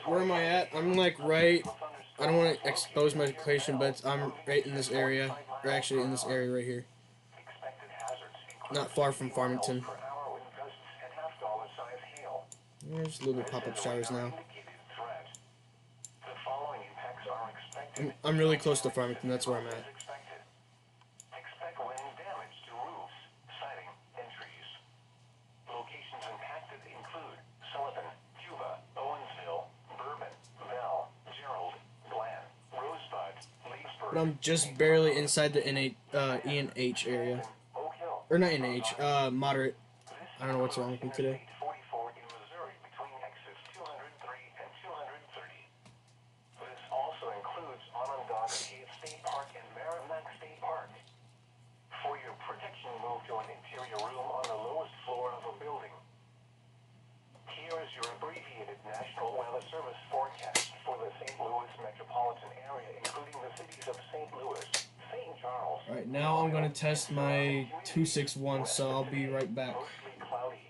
Speaker 2: Where am I at? I'm like right. I don't want to expose my location, but I'm right in this area. Or actually in this area right here.
Speaker 1: Expected hazards include
Speaker 2: Not far from
Speaker 1: 50 miles
Speaker 2: Farmington.
Speaker 1: per hour wind gusts and half-dollar-size hail.
Speaker 2: There's a little bit of pop-up showers now.
Speaker 1: The following impacts are expected.
Speaker 2: I'm really close to Farmington. That's where I'm at.
Speaker 1: Expect wind damage to roofs, siding, and trees. Locations impacted include Sullivan, Cuba, Owensville, Bourbon, Bell, Gerald, Glen, Rosebud, Leesburg.
Speaker 2: But I'm just barely inside the ENH area.
Speaker 1: Oak Hill.
Speaker 2: Or not NH, moderate. I don't know what's wrong with me today.
Speaker 1: Interstate 44 in Missouri between exits 203 and 230. This also includes Onondaga Cave State Park and Merrimack State Park. For your protection, move to an interior room on the lowest floor of a building. Here is your abbreviated National Weather Service forecast for the St. Louis metropolitan area, including the cities of St. Louis, St. Charles.
Speaker 2: Alright, now I'm going to test my 261, so I'll be right back.
Speaker 1: Mostly cloudy.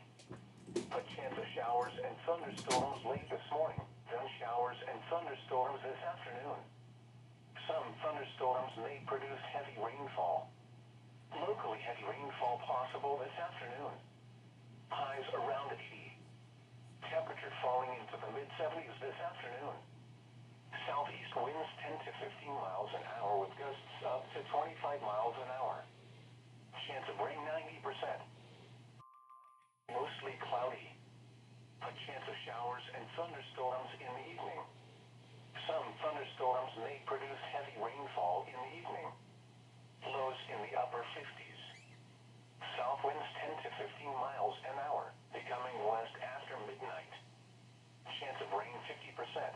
Speaker 1: A chance of showers and thunderstorms late this morning. Then showers and thunderstorms this afternoon. Some thunderstorms may produce heavy rainfall. Locally heavy rainfall possible this afternoon. Highs around 80. Temperature falling into the mid-70s this afternoon. Southeast winds 10 to 15 miles an hour with gusts up to 25 miles an hour. Chance of rain 90%. Mostly cloudy. A chance of showers and thunderstorms in the evening. Some thunderstorms may produce heavy rainfall in the evening. Lows in the upper 50s. South winds 10 to 15 miles an hour, becoming west after midnight. Chance of rain 50%.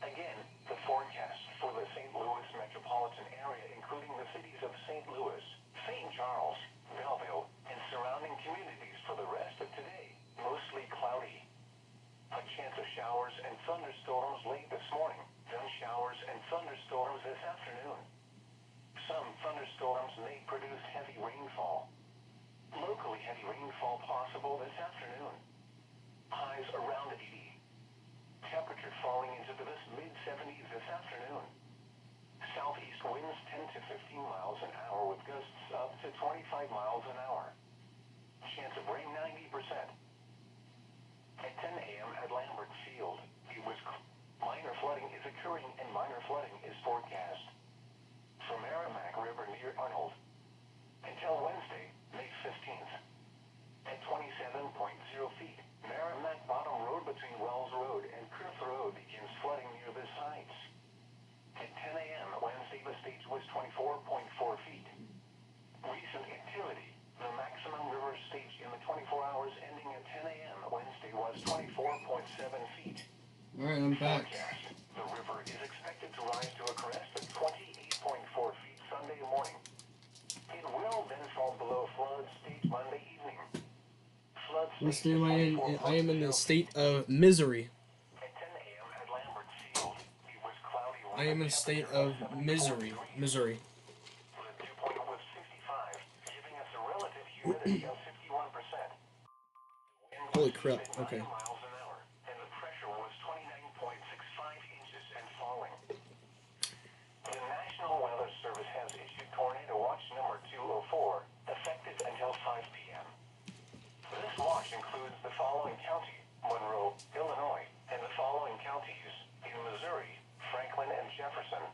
Speaker 1: Again, the forecast for the St. Louis metropolitan area, including the cities of St. Louis, St. Charles, Belleville, and surrounding communities for the rest of today. Mostly cloudy. A chance of showers and thunderstorms late this morning, then showers and thunderstorms this afternoon. Some thunderstorms may produce heavy rainfall. Locally heavy rainfall possible this afternoon. Highs around 80. Temperature falling into the mid-70s this afternoon. Southeast winds 10 to 15 miles an hour with gusts up to 25 miles an hour. Chance of rain 90%. At 10 a.m. at Lambert Field, it was minor flooding is occurring and minor flooding is forecast. From Merrimack River near Arnold until Wednesday, May 15th. At 27.0 feet, Merrimack Bottom Road between Wells Road and Cliff Road begins flooding near the sites. At 10 a.m. Wednesday, the stage was 24.4 feet. Recent activity, the maximum river stage in the 24 hours ending at 10 a.m. Wednesday was 24.7 feet.
Speaker 2: Alright, I'm back.
Speaker 1: Forecast, the river is expected to rise to a crest of 28.4 feet Sunday morning. It will then fall below flood stage Monday evening. Flood
Speaker 2: What
Speaker 1: stage
Speaker 2: state am I in? I am in the state of misery.
Speaker 1: At 10 a.m. at Lambert Field, it was cloudy.
Speaker 2: I am in the state of misery. Missouri.
Speaker 1: The dew point was 55, giving us a relative humidity of 51%. Wind
Speaker 2: Holy
Speaker 1: was
Speaker 2: crap,
Speaker 1: at 9
Speaker 2: okay.
Speaker 1: miles an hour, and the pressure was 29.65 inches and falling. The National Weather Service has issued Tornado Watch number 204, effective until 5 p.m. This watch includes the following county, Monroe, Illinois, and the following counties in Missouri, Franklin, and Jefferson.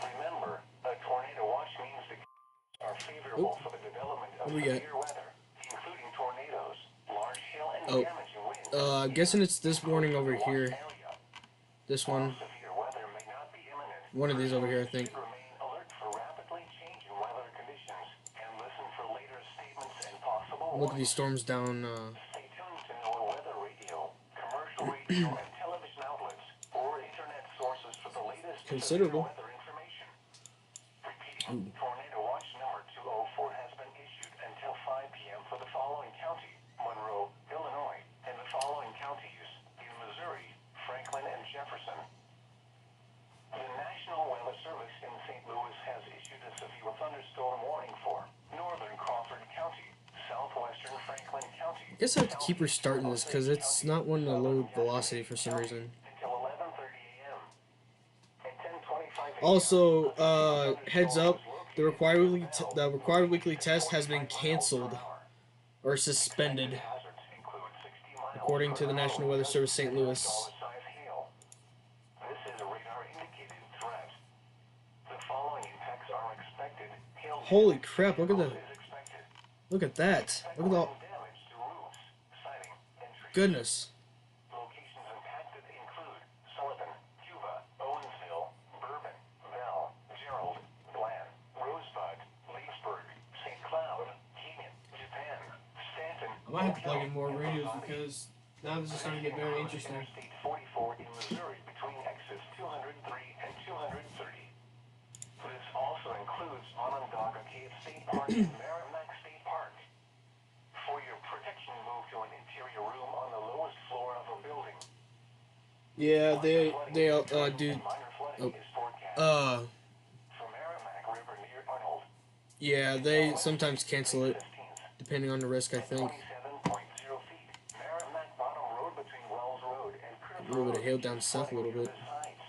Speaker 1: Remember, a tornado watch means the are favorable for the development of
Speaker 2: What do we got?
Speaker 1: severe weather, including tornadoes, large hail, and
Speaker 2: Oh.
Speaker 1: damaging winds.
Speaker 2: I'm guessing it's this warning over here. This
Speaker 1: While
Speaker 2: one.
Speaker 1: severe weather may not be imminent,
Speaker 2: One of these over here, I think.
Speaker 1: should remain alert for rapidly changing weather conditions and listen for later statements and possible
Speaker 2: Look at
Speaker 1: warnings.
Speaker 2: these storms down.
Speaker 1: Stay tuned to NOAA weather radio, commercial radio, and television outlets, or internet sources for the latest
Speaker 2: Considerable.
Speaker 1: severe weather information. Repeating, tornado watch number 204 has been issued until 5 p.m. for the following county: Monroe, Illinois, and the following counties in Missouri, Franklin, and Jefferson. The National Weather Service in St. Louis has issued a severe thunderstorm warning for northern Crawford County, southwestern Franklin County.
Speaker 2: I guess I have to keep restarting this because it's not wanting to load velocity for some reason.
Speaker 1: Until 11:30 a.m. At 10:25 a.m.
Speaker 2: Also, heads up, the required weekly test has been canceled or suspended,
Speaker 1: Hazards include 60 miles
Speaker 2: according to the
Speaker 1: per
Speaker 2: National
Speaker 1: hour
Speaker 2: Weather Service St. Louis.
Speaker 1: dollar-size hail. This is a radar-indicated threat. The following impacts are expected. Hail
Speaker 2: Holy
Speaker 1: damage to
Speaker 2: crap! Look at
Speaker 1: vehicles
Speaker 2: the,
Speaker 1: is expected.
Speaker 2: look at that! Look at the,
Speaker 1: Damage to roofs, siding, and trees.
Speaker 2: goodness.
Speaker 1: Locations impacted include Sullivan, Cuba, Owensville, Bourbon, Bell, Gerald, Glen, Rosebud, Leesburg, St. Cloud, Keenan, Japan, Stanton.
Speaker 2: I might have to plug in more radios because now this is starting to get very interesting.
Speaker 1: Interstate 44 in Missouri between exits 203 and 230. This also includes Onondaga Cave State Park and Merrimack State Park. For your protection, move to an interior room on the lowest floor of a building.
Speaker 2: Yeah, they do.
Speaker 1: Minor flooding is forecast. For Merrimack River near Arnold.
Speaker 2: Yeah, they sometimes cancel it depending on the risk, I think.
Speaker 1: 27.0 feet. Merrimack Bottom Road between Wells Road and Criff
Speaker 2: A little bit of
Speaker 1: Road
Speaker 2: hail down
Speaker 1: is
Speaker 2: south a little
Speaker 1: flooding
Speaker 2: bit.
Speaker 1: to the sides.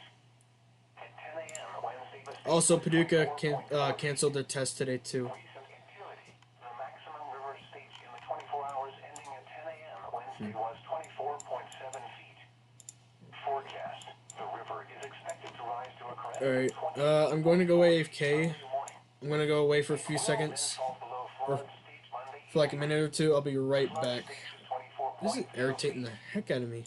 Speaker 1: At 10 a.m. Wednesday, the state
Speaker 2: Also,
Speaker 1: was
Speaker 2: Paducah
Speaker 1: 24.4
Speaker 2: canceled their test today too.
Speaker 1: Recent activity. The maximum river stage in the 24 hours ending at 10 a.m. Wednesday was 24.7 feet. Forecast. The river is expected to rise to a crest
Speaker 2: All right,
Speaker 1: of 20
Speaker 2: I'm going to go AFK.
Speaker 1: Sunday morning.
Speaker 2: I'm gonna go away for a few
Speaker 1: Will then
Speaker 2: seconds,
Speaker 1: fall below
Speaker 2: or
Speaker 1: flood stage Monday
Speaker 2: for like a minute or two. I'll be right
Speaker 1: Flood
Speaker 2: back.
Speaker 1: stage is
Speaker 2: This is
Speaker 1: 24.0
Speaker 2: irritating the
Speaker 1: feet.
Speaker 2: heck out of me.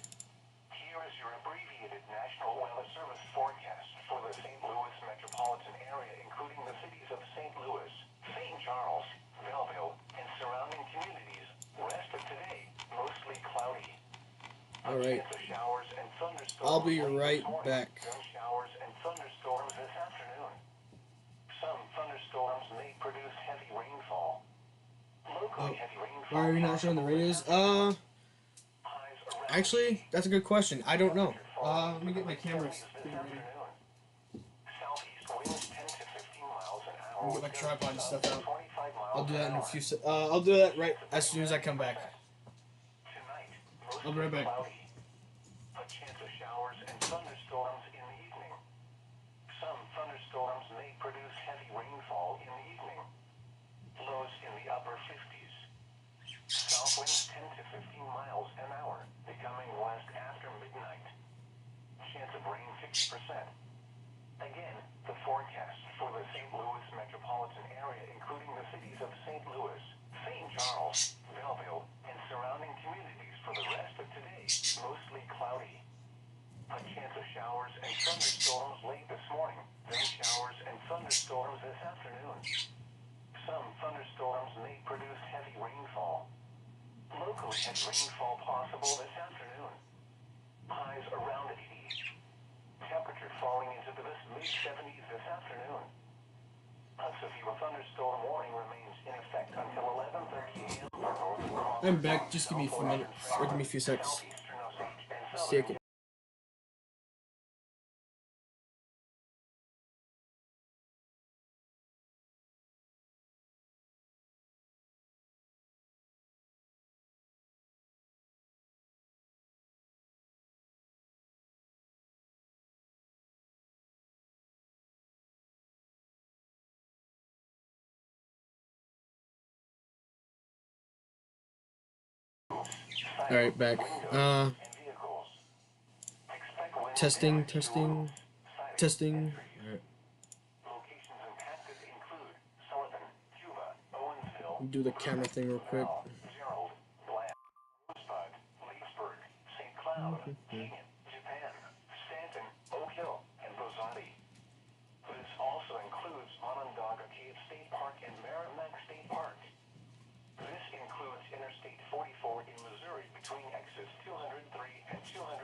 Speaker 1: Here is your abbreviated National Weather Service forecast for the St. Louis metropolitan area, including the cities of St. Louis, St. Charles, Belleville, and surrounding communities. Rest of today, mostly cloudy. A
Speaker 2: All right,
Speaker 1: chance of showers and thunderstorms
Speaker 2: I'll be
Speaker 1: late
Speaker 2: right
Speaker 1: this morning.
Speaker 2: back.
Speaker 1: Then showers and thunderstorms this afternoon. Some thunderstorms may produce heavy rainfall. Locally heavy rainfall.
Speaker 2: Why are we not showing the radios?
Speaker 1: Highs around
Speaker 2: Actually, that's a good question. I don't know. Let me get my cameras.
Speaker 1: this afternoon. Southeast winds 10 to 15 miles an hour.
Speaker 2: Let me get my
Speaker 1: with
Speaker 2: tripod and
Speaker 1: gusts
Speaker 2: stuff
Speaker 1: up to
Speaker 2: out.
Speaker 1: 25 miles
Speaker 2: I'll do that in
Speaker 1: an
Speaker 2: a
Speaker 1: hour.
Speaker 2: few. I'll do that right as soon as I come back.
Speaker 1: Tonight,
Speaker 2: I'll be right back.
Speaker 1: cloudy. A chance of showers and thunderstorms in the evening. Some thunderstorms may produce heavy rainfall in the evening. Lows in the upper 50s. South winds 10 to 15 miles an hour, becoming west after midnight. Chance of rain 50%. Again, the forecast for the St. Louis metropolitan area, including the cities of St. Louis, St. Charles, Belleville, and surrounding communities for the rest of today, mostly cloudy. A chance of showers and thunderstorms late this morning, then showers and thunderstorms this afternoon. Some thunderstorms may produce heavy rainfall. Locally heavy rainfall possible this afternoon. Highs around 80. Temperature falling into the mid-70s this afternoon. A severe thunderstorm warning remains in effect until 11:30 a.m. for northern Crawford
Speaker 2: I'm back.
Speaker 1: County,
Speaker 2: Just give me a few minutes, or give me a few seconds.
Speaker 1: southeastern Osage, and
Speaker 2: See
Speaker 1: southern
Speaker 2: you. All right, back.
Speaker 1: and vehicles. Expect winds
Speaker 2: Testing.
Speaker 1: damage to roofs, siding,
Speaker 2: Testing.
Speaker 1: and trees.
Speaker 2: All right.
Speaker 1: Locations impacted include Sullivan, Cuba,
Speaker 2: Do the camera thing real quick.
Speaker 1: Gerald, Bland, Rosebud, Leesburg, St. Cloud, Keegan, Japan, Stanton, Oak Hill, and Rosati. This also includes Onondaga Cave State Park and Merrimack State Park. This includes Interstate 44 in Missouri between exits 203 and 230.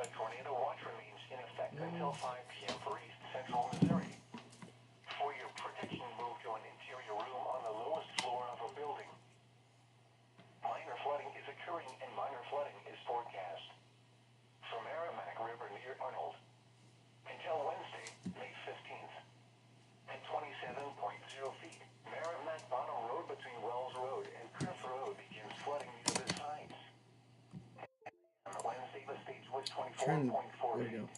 Speaker 1: A tornado watch remains in effect until 5 p.m. for East Central Missouri. For your protection, move to an interior room on the lowest floor of a building. Minor flooding is occurring and minor flooding is forecast. From Merrimack River near Arnold until Wednesday, May 15th. At 27.0 feet, Merrimack Bottom Road between Wells Road and Cliff Road begins flooding near the sides. On Wednesday, the stage was 24.4
Speaker 2: There we
Speaker 1: feet.
Speaker 2: go.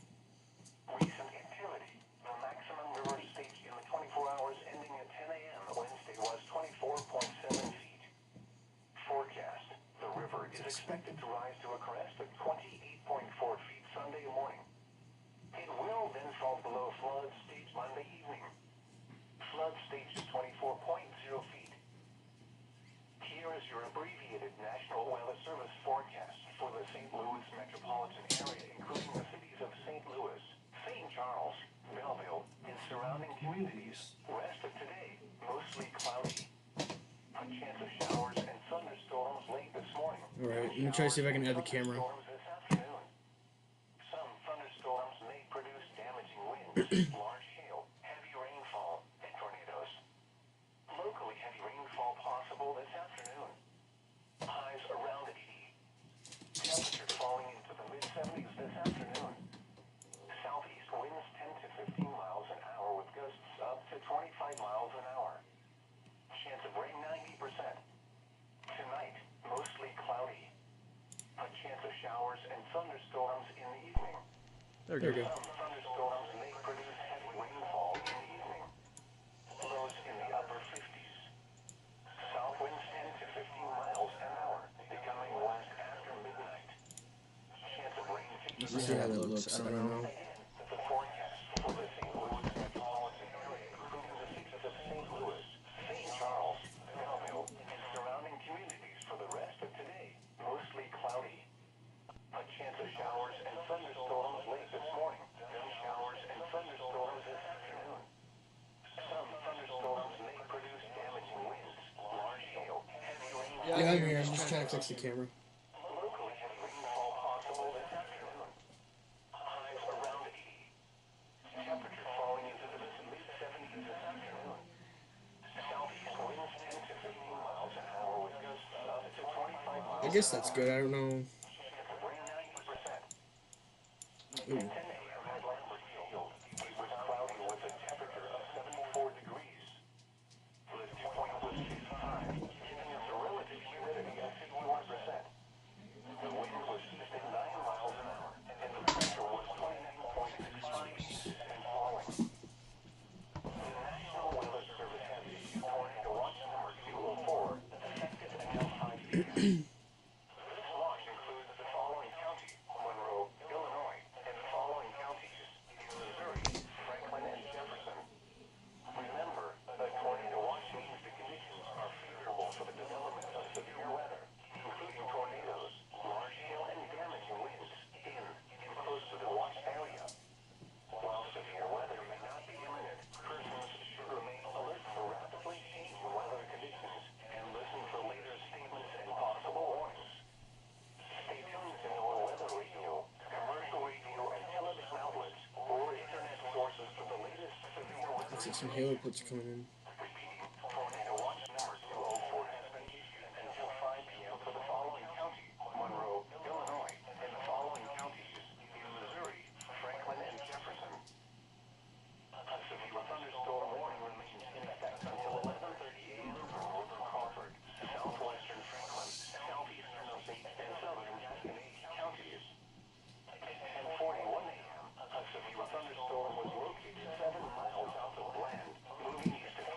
Speaker 1: Recent activity. The maximum river stage in the 24 hours ending at 10 a.m. Wednesday was 24.7 feet. Forecast. The river is expected to rise to a crest of 28.4 feet Sunday morning. It will then fall below flood stage Monday evening. Flood stage is 24.0 feet. Here is your abbreviated National Weather Service forecast for the St. Louis metropolitan area, including the cities of St. Louis, St. Charles, Belleville, and surrounding communities. Rest of today, mostly cloudy. A chance of showers and thunderstorms late this morning.
Speaker 2: Alright, let me try to see if I can add the camera.
Speaker 1: Thunderstorms this afternoon. Some thunderstorms may produce damaging winds, large hail, heavy rainfall, and tornadoes. Locally heavy rainfall possible this afternoon. Highs around 80. Temperature falling into the mid-70s this afternoon. Southeast winds 10 to 15 miles an hour with gusts up to 25 miles an hour. Chance of rain 90%. Tonight, mostly cloudy. A chance of showers and thunderstorms in the evening.
Speaker 2: There we go.
Speaker 1: Some thunderstorms may produce heavy rainfall in the evening. Lows in the upper 50s. South winds 10 to 15 miles an hour, becoming west after midnight. Chance of rain 50%.
Speaker 2: Let's see how that looks. I don't know.
Speaker 1: The forecast for the St. Louis metropolitan area, including the cities of St. Louis, St. Charles, Belleville, and surrounding communities for the rest of today, mostly cloudy. A chance of showers and thunderstorms late this morning. Then showers and thunderstorms this afternoon. Some thunderstorms may produce damaging winds, large hail, heavy rain.
Speaker 2: Yeah, I'm here. I'm just trying to fix the camera.
Speaker 1: Locally heavy rainfall possible this afternoon. Highs around 80. Temperature falling into the mid-70s this afternoon. Southeast winds 10 to 15 miles an hour with gusts up to 25 miles.
Speaker 2: I guess that's good. I don't know.
Speaker 1: Chance of rain 90%.
Speaker 2: Ooh.
Speaker 1: 10 a.m. at Lambert Field. It was cloudy with a temperature of 74 degrees. The dew point was 55, giving us a relative humidity of 51%. The wind was east at 9 miles an hour, and the pressure was 29.65 inches and falling. The National Weather Service has issued tornado watch number 204, effective until 5 p.m. This watch includes the following county: Monroe, Illinois, and the following counties in Missouri, Franklin, and Jefferson. Remember, a tornado watch means the conditions are favorable for the development of severe weather, including tornadoes, large hail, and damaging winds in and close to the watch area. While severe weather may not be imminent, persons should remain alert for rapidly changing weather conditions and listen for later statements and possible warnings. Stay tuned to NOAA Weather Radio, commercial radio and television outlets, or internet sources for the latest severe weather.
Speaker 2: Looks like some halo clips are coming in.
Speaker 1: Repeating, tornado watch number 204 has been issued until 5 p.m. for the following county: Monroe, Illinois, and the following counties in Missouri, Franklin, and Jefferson. A severe thunderstorm warning remains in effect until 11:30 a.m. for northern Crawford, southwestern Franklin, southeastern Osage, and southern Gasconade counties. At 10:41 a.m., a severe thunderstorm was located 7 miles south of Bland, moving east at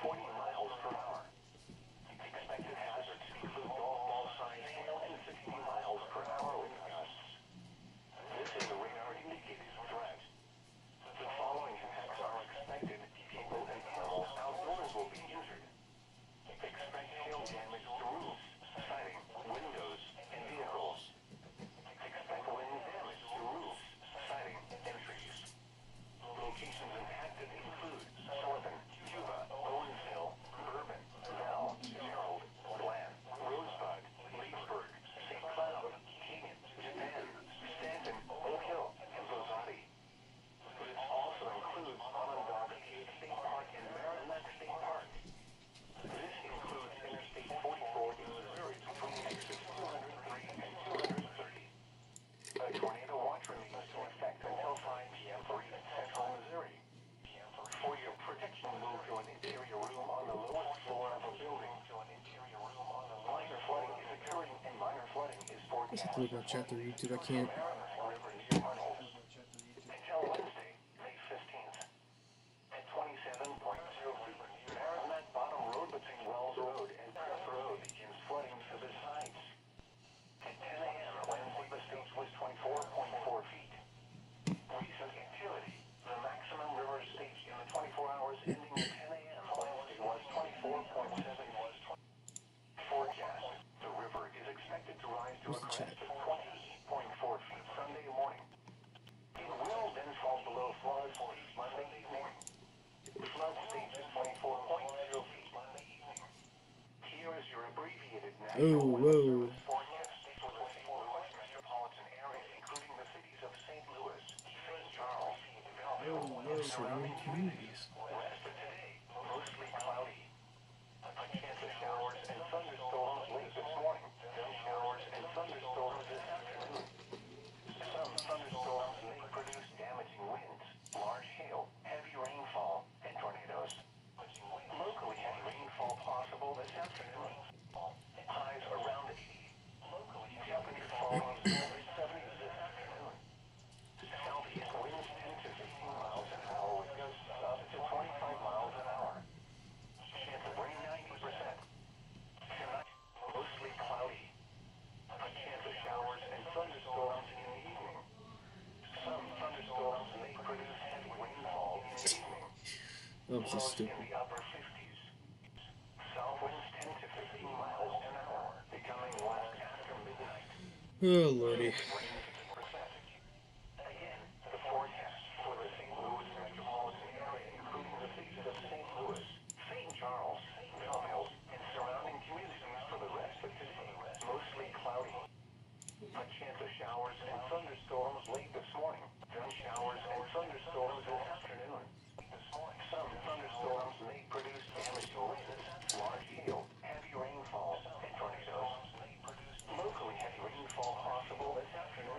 Speaker 2: just have to look at my chat through YouTube. I can't.
Speaker 1: Until Wednesday, May 15th. At 27.0 feet, Marinette Bottom Road between Wells Road and Perth Road begins flooding to the sides. At 10 a.m. Wednesday, the stage was 24.4 feet. Recent activity. The maximum river stage in the 24 hours ending at 10 a.m. Wednesday was 24.7 feet. Forecast. The river is expected to rise to a crest of 20.4 feet Sunday morning. It will then fall below flood stage Monday evening. Flood stage is 24.0 feet Monday evening. Here is your abbreviated national weather service forecast for the St. Louis metropolitan area, including the cities of St. Louis, St. Charles, Belleville, and surrounding communities. West of today, mostly cloudy. A chance of showers and thunderstorms late this morning. Then showers and thunderstorms this afternoon. Some thunderstorms may produce damaging winds, large hail, heavy rainfall, and tornadoes. Locally heavy rainfall possible this afternoon. Highs around 80. Locally temperature falling as low as 70 this afternoon. Southeast winds 10 to 15 miles an hour with gusts up to 25 miles an hour. Chance of rain 90%. Tonight, mostly cloudy. A chance of showers and thunderstorms in the evening. Some thunderstorms may produce heavy rainfall in the evening.
Speaker 2: I'm so
Speaker 1: Lows in
Speaker 2: stupid.
Speaker 1: the upper 50s. South winds 10 to 15 miles an hour, becoming west after midnight.
Speaker 2: Oh lordy.
Speaker 1: Rain 50%. Again, the forecast for the St. Louis metropolitan area, including the cities of St. Louis, St. Charles, Belleville, and surrounding communities for the rest of today. Mostly cloudy. A chance of showers and thunderstorms late this morning. Then showers and thunderstorms this afternoon. Some thunderstorms may produce damaging winds, large hail, heavy rainfall, and tornadoes. Locally heavy rainfall possible this afternoon.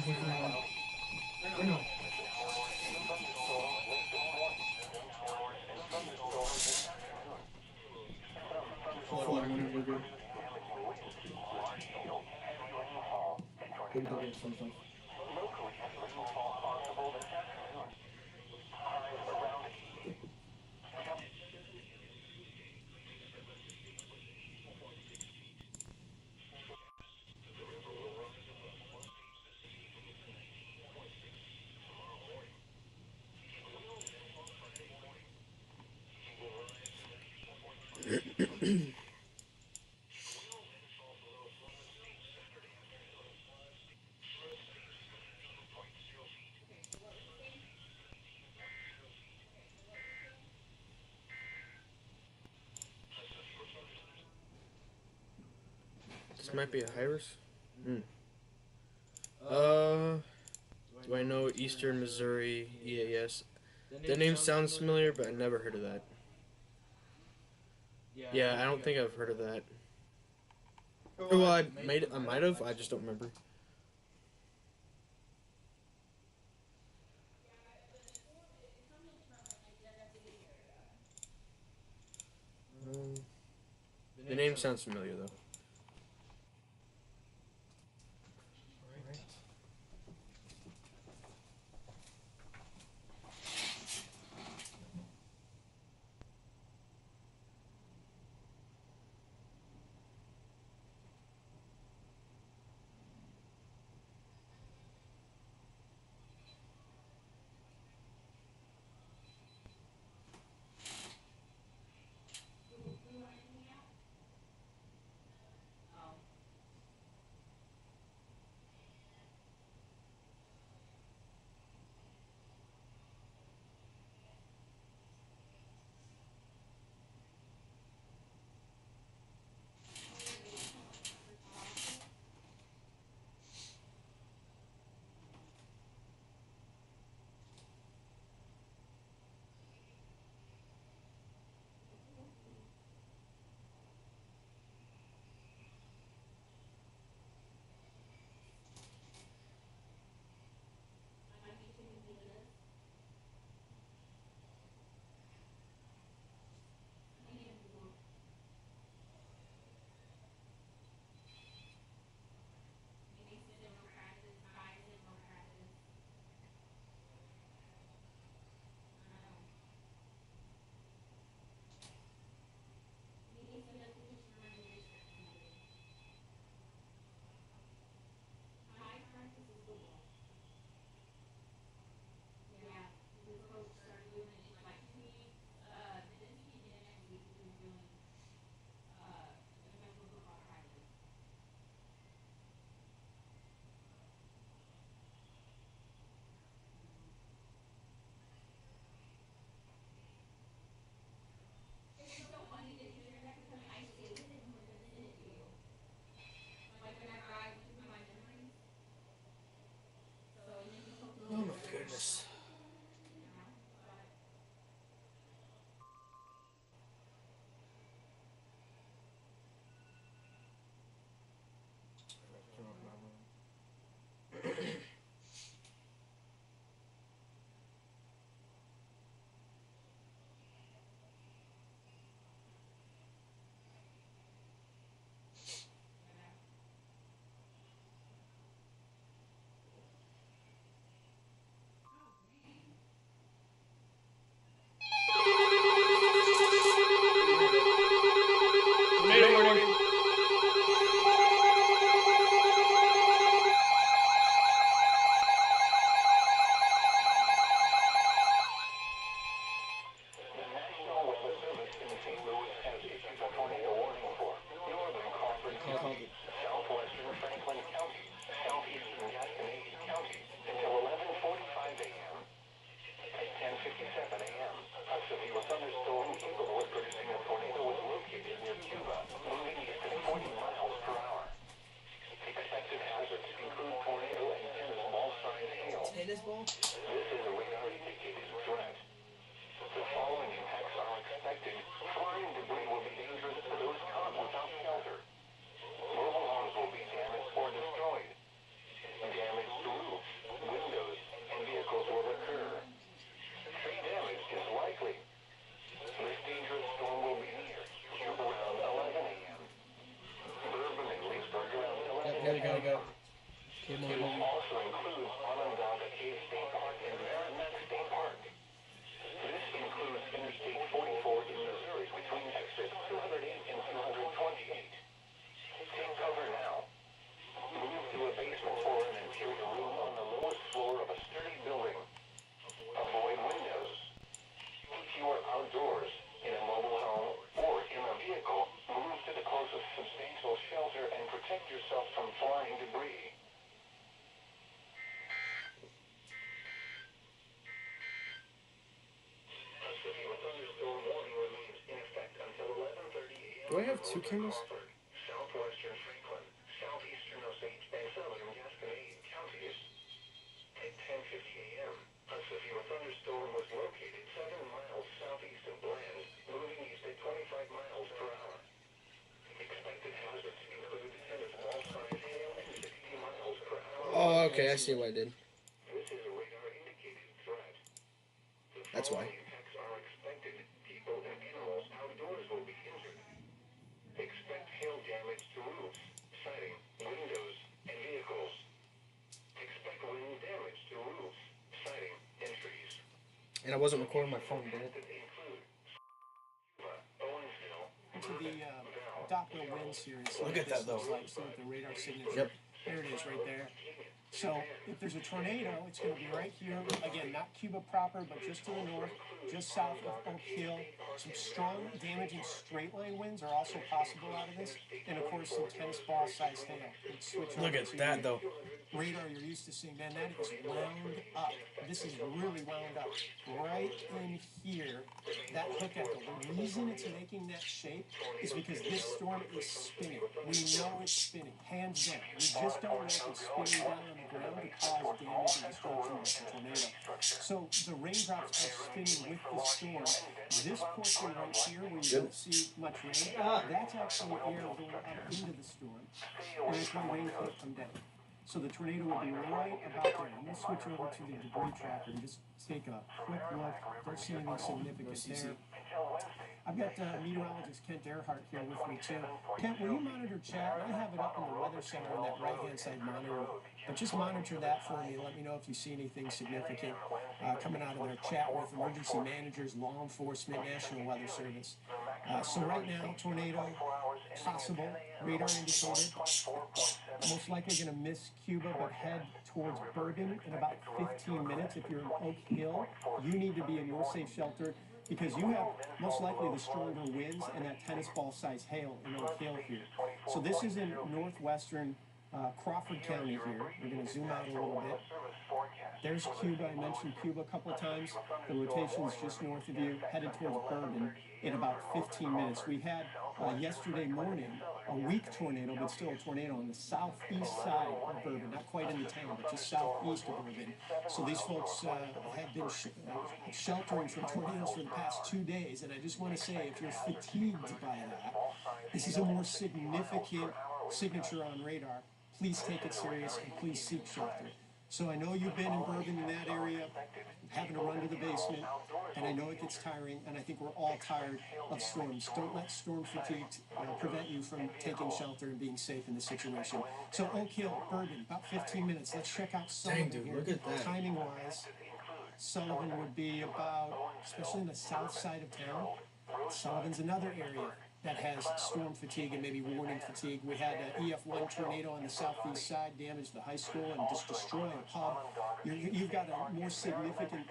Speaker 2: 1.5. Or no. Before I'm gonna do. Locally,
Speaker 1: rainfall possible this afternoon. Highs around 80.
Speaker 2: This might be a Iris. Uh, do I know Eastern Missouri EAS? The name sounds familiar, but I never heard of that. Yeah, I don't think I've heard of that. Well, I might have. I just don't remember. The name sounds familiar though. Oh my goodness. Tornado warning.
Speaker 1: The National Weather Service in St. Louis has issued a tornado warning for northern Crawford County, southwestern Franklin County, southeastern Gasconade County until 11:45 a.m. At 10:57 a.m., a severe thunderstorm capable of producing a tornado was located near Cuba, moving east at 40 miles per hour. Expected hazards include tornado and tennis ball-sized hail.
Speaker 2: Tennis ball?
Speaker 1: This is a radar-indicated threat. The following impacts are expected. Flying debris will be dangerous to those caught without shelter. Mobile homes will be damaged or destroyed. Damaged roofs. It also includes Onondaga Cave State Park and Merrimack State Park. This includes Interstate 44 in Missouri between exits 208 and 228. Take cover now. Move to a basement or an interior room on the lowest floor of a sturdy building. Avoid windows. If you are outdoors, in a mobile home, or in a vehicle, move to the closest substantial shelter and protect yourself from flying debris. A severe thunderstorm warning remains in effect until 11:30 a.m.
Speaker 2: Do I have two cameras?
Speaker 1: Southwestern Franklin, southeastern Osage, and southern Gasconade counties. At 10:50 a.m., a severe thunderstorm was located 7 miles southeast of Bland, moving east at 25 miles per hour. Expected hazards include tennis ball size hail at 60 miles per hour.
Speaker 2: Oh, okay, I see what I did.
Speaker 1: This is a radar-indicated threat. The
Speaker 2: That's why.
Speaker 1: following effects are expected. People and animals outdoors will be injured. Expect hail damage to roofs, siding, windows, and vehicles. Expect wind damage to roofs, siding, and trees.
Speaker 2: And I wasn't recording my phone, did it?
Speaker 1: That include Owensville,
Speaker 4: To the Doppler wind series.
Speaker 2: Look at that, though.
Speaker 4: Like, so with the radar signature.
Speaker 2: Yep.
Speaker 4: There it is right there. So if there's a tornado, it's going to be right here. Again, not Cuba proper, but just to the north, just south of Oak Hill. Some strong, damaging straight line winds are also possible out of this. And of course, some tennis ball sized hail. Let's switch
Speaker 2: Look
Speaker 4: over
Speaker 2: at
Speaker 4: to
Speaker 2: that, though.
Speaker 4: radar you're used to seeing. Man, that is wound up. This is really wound up. Right in here, that hook echo. The reason it's making that shape is because this storm is spinning. We know it's spinning, hands down. We just don't know if it's spinning down on the ground to cause damage and destruction like a tornado. So the raindrops are spinning with the storm. This portion right here, where you don't see much rain, that's actually air going up into the storm. And that's why rain can't come down. So the tornado will be right about there. I'm going to switch over to the debris tracker and just take a quick look. Don't see anything significant there. I've got meteorologist Kent Earhart here with me too. Kent, will you monitor chat? I have it up in the weather center on that right-hand side monitor. But just monitor that for me and let me know if you see anything significant coming out of their chat with emergency managers, law enforcement, National Weather Service. So right now, tornado, possible, radar indicated. Most likely going to miss Cuba, but head towards Bourbon in about 15 minutes. If you're in Oak Hill, you need to be in your safe shelter because you have most likely the stronger winds and that tennis ball size hail in Oak Hill here. So this is in northwestern Crawford County here. We're going to zoom out a little bit. There's Cuba. I mentioned Cuba a couple of times. The rotation is just north of you, headed towards Bourbon in about 15 minutes. We had yesterday morning a weak tornado, but still a tornado on the southeast side of Bourbon, not quite in the town, but just southeast of Bourbon. So these folks have been sheltering from tornadoes for the past 2 days, and I just want to say, if you're fatigued by that, this is a more significant signature on radar. Please take it serious and please seek shelter. So I know you've been in Bourbon in that area, having to run to the basement, and I know it gets tiring, and I think we're all tired of storms. Don't let storm fatigue prevent you from taking shelter and being safe in this situation. So Oak Hill, Bourbon, about 15 minutes. Let's check out Sullivan.
Speaker 2: Dang, dude,
Speaker 4: here.
Speaker 2: look at that.
Speaker 4: Timing-wise, Sullivan would be about, especially in the south side of town, Sullivan's another area that has storm fatigue and maybe warning fatigue. We had an EF1 tornado on the southeast side damage the high school and just destroy a pub. You've got a more significant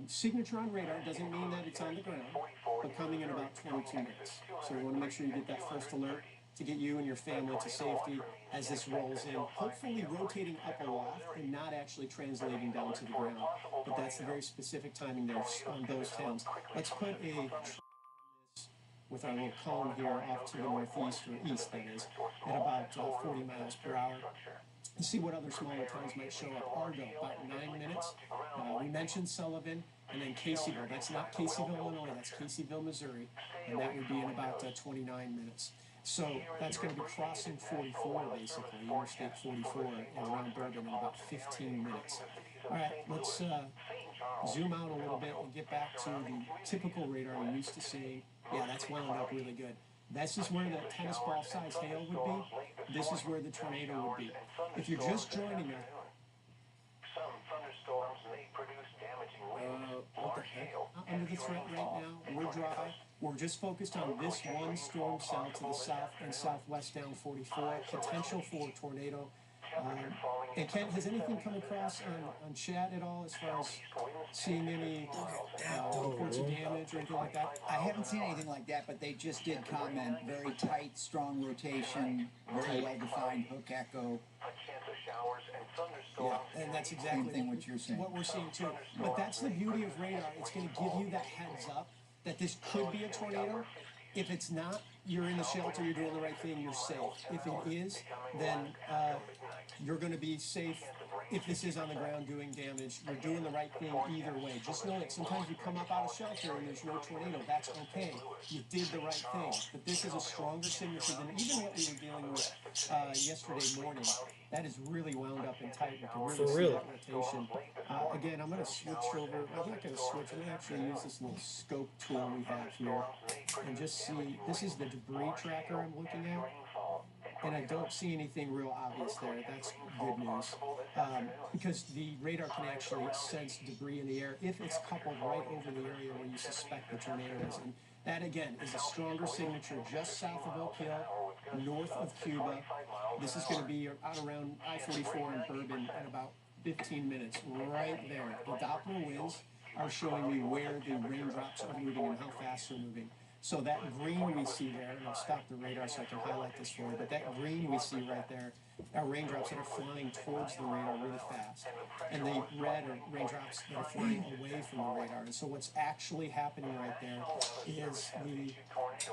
Speaker 4: signature on radar. Doesn't mean that it's on the ground, but coming in about 22 minutes. So we want to make sure you get that first alert to get you and your family to safety as this rolls in, hopefully rotating up aloft and not actually translating down to the ground. But that's the very specific timing there on those towns. Let's put a with our little cone here off to the northeast, or east that is, at about 40 miles per hour. And see what other smaller towns might show up. Argo, about 9 minutes. We mentioned Sullivan, and then Caseyville. That's not Caseyville, Illinois, that's Caseyville, Missouri, and that would be in about 29 minutes. So that's going to be crossing 44, basically, Interstate 44, and around Bourbon in about 15 minutes. All right, let's zoom out a little bit and get back to the typical radar you're used to seeing. Yeah, that's wound up really good. This is where the tennis ball size hail would be. This is where the tornado would be. If you're just joining us,
Speaker 1: Some thunderstorms may produce damaging winds, large hail,
Speaker 4: under the threat right now, we're dry. We're just focused on this one storm cell to the south and southwest down 44, potential for tornado. And Kent, has anything come across on chat at all as far as seeing any reports of damage or anything like that?
Speaker 5: I haven't seen anything like that, but they just did comment, very tight, strong rotation, very well-defined hook echo.
Speaker 1: a chance of showers and thunderstorms.
Speaker 4: Yeah, and that's
Speaker 5: Same
Speaker 4: exactly
Speaker 5: thing what you're saying.
Speaker 4: what we're seeing too. But that's the beauty of radar. It's going to give you that heads up that this could be a tornado. If it's not, you're in the shelter, you're doing the right thing, you're safe. If it is, then you're going to be safe. If this is on the ground doing damage, you're doing the right thing either way. Just know that sometimes you come up out of shelter and there's no tornado. That's okay. You did the right thing. But this is a stronger signature than even what we were dealing with yesterday morning. That is really wound up and tight. You can really
Speaker 2: For
Speaker 4: see
Speaker 2: real.
Speaker 4: that rotation. Again, I'm going to switch over. I'm not going to switch. I'm going to actually use this little scope tool we have here and just see. This is the debris tracker I'm looking at. And I don't see anything real obvious there. That's good news. Because the radar can actually sense debris in the air if it's coupled right over the area where you suspect the tornado is. And that, again, is a stronger signature just south of Oak Hill, north of Cuba. This is going to be out around I-44 in Bourbon in about 15 minutes, right there. The Doppler winds are showing me where the raindrops are moving and how fast they're moving. So that green we see there, and I'll stop the radar so I can highlight this for you, but that green we see right there are raindrops that are flying towards the radar really fast. And the red are raindrops that are flying away from the radar. And so what's actually happening right there is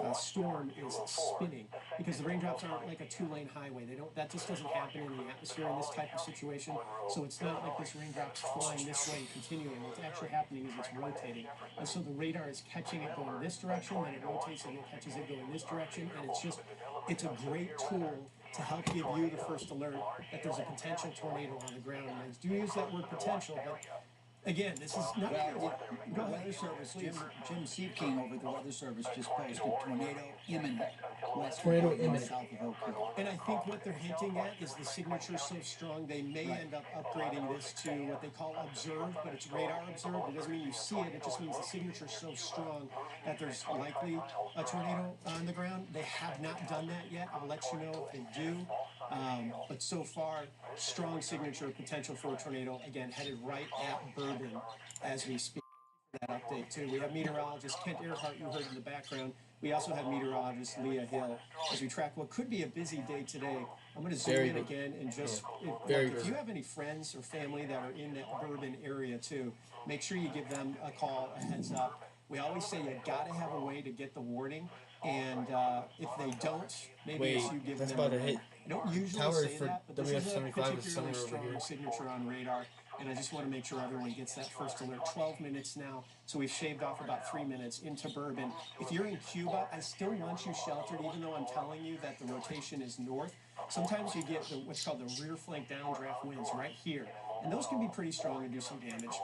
Speaker 4: the storm is spinning, because the raindrops aren't like a two-lane highway. That just doesn't happen in the atmosphere in this type of situation. So it's not like this raindrop's flying this way and continuing. What's actually happening is it's rotating. And so the radar is catching it going this direction, then it rotates and it catches it going this direction, and it's a great tool to help give you the first alert that there's a potential tornado on the ground. And I do use that word potential, but again, this is not.
Speaker 5: Well,
Speaker 4: Go
Speaker 5: the
Speaker 4: ahead.
Speaker 5: Weather Service, Jim Seeking over at the Weather Service just posted tornado imminent west
Speaker 2: Tornado
Speaker 5: of
Speaker 2: imminent.
Speaker 5: south of Oak Hill.
Speaker 4: And I think what they're hinting at is the signature so strong they may end up upgrading this to what they call observed, but it's radar observed. It doesn't mean you see it, it just means the signature is so strong that there's likely a tornado on the ground. They have not done that yet. I'll let you know if they do. But so far, strong signature potential for a tornado, again, headed right at Bourbon as we speak. That update too. We have meteorologist Kent Earhart, you heard in the background. We also have meteorologist Leah Hill as we track what could be a busy day today. I'm going to zoom
Speaker 2: Very
Speaker 4: in
Speaker 2: busy.
Speaker 4: again and just,
Speaker 2: Very
Speaker 4: if
Speaker 2: busy.
Speaker 4: you have any friends or family that are in that Bourbon area too, make sure you give them a call, a heads up. We always say you got to have a way to get the warning, and if they don't, maybe
Speaker 2: Wait,
Speaker 4: it's you give
Speaker 2: that's
Speaker 4: them
Speaker 2: about
Speaker 4: a
Speaker 2: to
Speaker 4: ring.
Speaker 2: hit.
Speaker 4: I don't usually
Speaker 2: Tower
Speaker 4: say
Speaker 2: for
Speaker 4: that, but this is a
Speaker 2: WF-75 is
Speaker 4: particularly
Speaker 2: somewhere over
Speaker 4: strong
Speaker 2: here.
Speaker 4: signature on radar, and I just want to make sure everyone gets that first alert. 12 minutes now, so we've shaved off about 3 minutes into Bourbon. If you're in Cuba, I still want you sheltered, even though I'm telling you that the rotation is north. Sometimes you get what's called the rear flank downdraft winds right here, and those can be pretty strong and do some damage.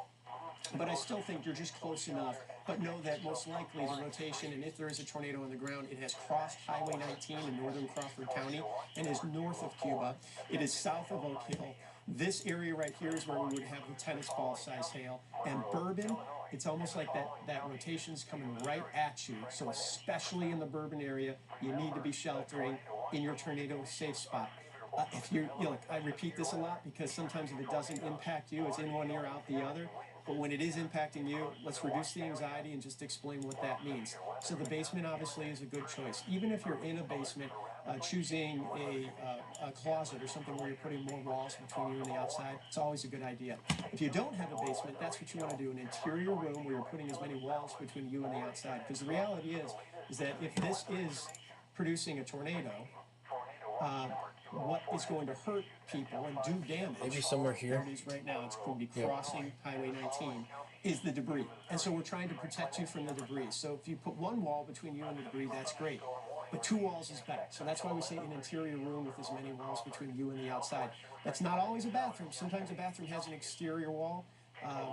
Speaker 4: But I still think you're just close enough. But know that most likely the rotation, and if there is a tornado on the ground, it has crossed Highway 19 in northern Crawford County and is north of Cuba. It is south of Oak Hill. This area right here is where we would have the tennis ball size hail. And Bourbon, it's almost like that rotation's coming right at you. So especially in the Bourbon area, you need to be sheltering in your tornado safe spot. If you look, I repeat this a lot because sometimes if it doesn't impact you, it's in one ear, out the other. But when it is impacting you, let's reduce the anxiety and just explain what that means. So the basement obviously is a good choice. Even if you're in a basement, choosing a closet or something where you're putting more walls between you and the outside, it's always a good idea. If you don't have a basement, that's what you want to do, an interior room where you're putting as many walls between you and the outside. Because the reality is that if this is producing a tornado, what is going to hurt people and do damage,
Speaker 2: Maybe somewhere here.
Speaker 4: there it is right now, it's going to be crossing Highway 19, is the debris. And so we're trying to protect you from the debris. So if you put one wall between you and the debris, that's great. But 2 walls is better. So that's why we say an interior room with as many walls between you and the outside. That's not always a bathroom. Sometimes a bathroom has an exterior wall.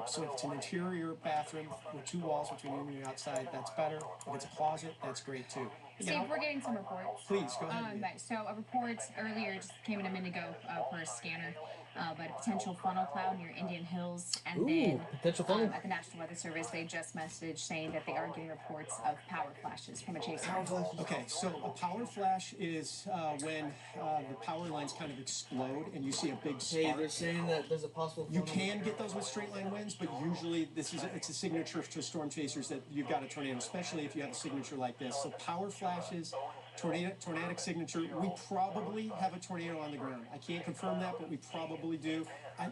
Speaker 4: So if it's an interior bathroom with 2 walls between you and the outside, that's better. If it's a closet, that's great too.
Speaker 6: Steve, we're getting some reports.
Speaker 4: Please, go ahead.
Speaker 6: Right, so a report earlier just came in a minute ago per a scanner about a potential funnel cloud near Indian Hills. And then
Speaker 2: potential funnel.
Speaker 6: at the National Weather Service, they just messaged saying that they are getting reports of power flashes from a chaser.
Speaker 4: Okay, so a power flash is when the power lines kind of explode and you see a big spark.
Speaker 2: Hey, they're saying that there's a possible
Speaker 4: You can get those with straight line winds, but usually it's a signature to storm chasers that you've got a tornado, especially if you have a signature like this. So power flashes, tornadic signature. We probably have a tornado on the ground. I can't confirm that, but we probably do.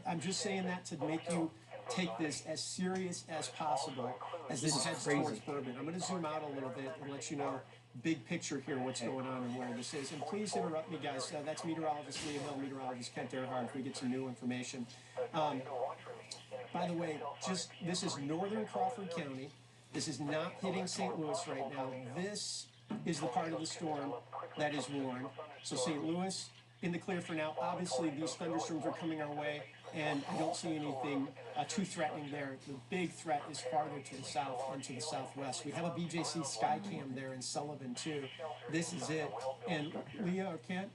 Speaker 4: I'm just saying that to make you take this as serious as possible as this heads towards Bourbon. I'm going to zoom out a little bit and let you know big picture here what's going on and where this is. And please interrupt me, guys. That's meteorologist Leah Hill, meteorologist Kent Earhart, if we get some new information. By the way, this is northern Crawford County. This is not hitting St. Louis right now. This is the part of the storm that is warned. So St. Louis in the clear for now. Obviously, these thunderstorms are coming our way, and I don't see anything too threatening there. The big threat is farther to the south and to the southwest. We have a BJC Skycam there in Sullivan, too. This is it. And Leah or Kent,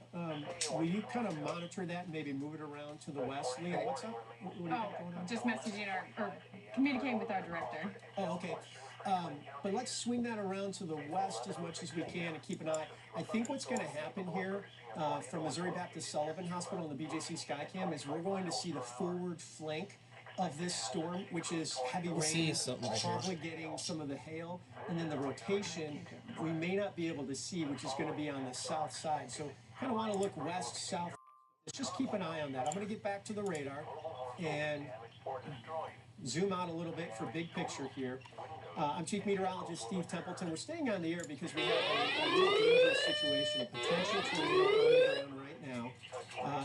Speaker 4: will you kind of monitor that and maybe move it around to the west? Leah, what's up? What do you got going on?
Speaker 6: Just messaging or communicating with our director.
Speaker 4: Oh, okay. But let's swing that around to the west as much as we can and keep an eye. I think what's going to happen here from Missouri Baptist Sullivan Hospital and the BJC Skycam is we're going to see the forward flank of this storm, which is heavy rain, probably getting some of the hail, and then the rotation we may not be able to see, which is going to be on the south side. So kind of want to look west, south. Let's just keep an eye on that. I'm going to get back to the radar and zoom out a little bit for big picture here. I'm Chief Meteorologist Steve Templeton. We're staying on the air because we have a real dangerous situation, a potential tornado on the ground right now.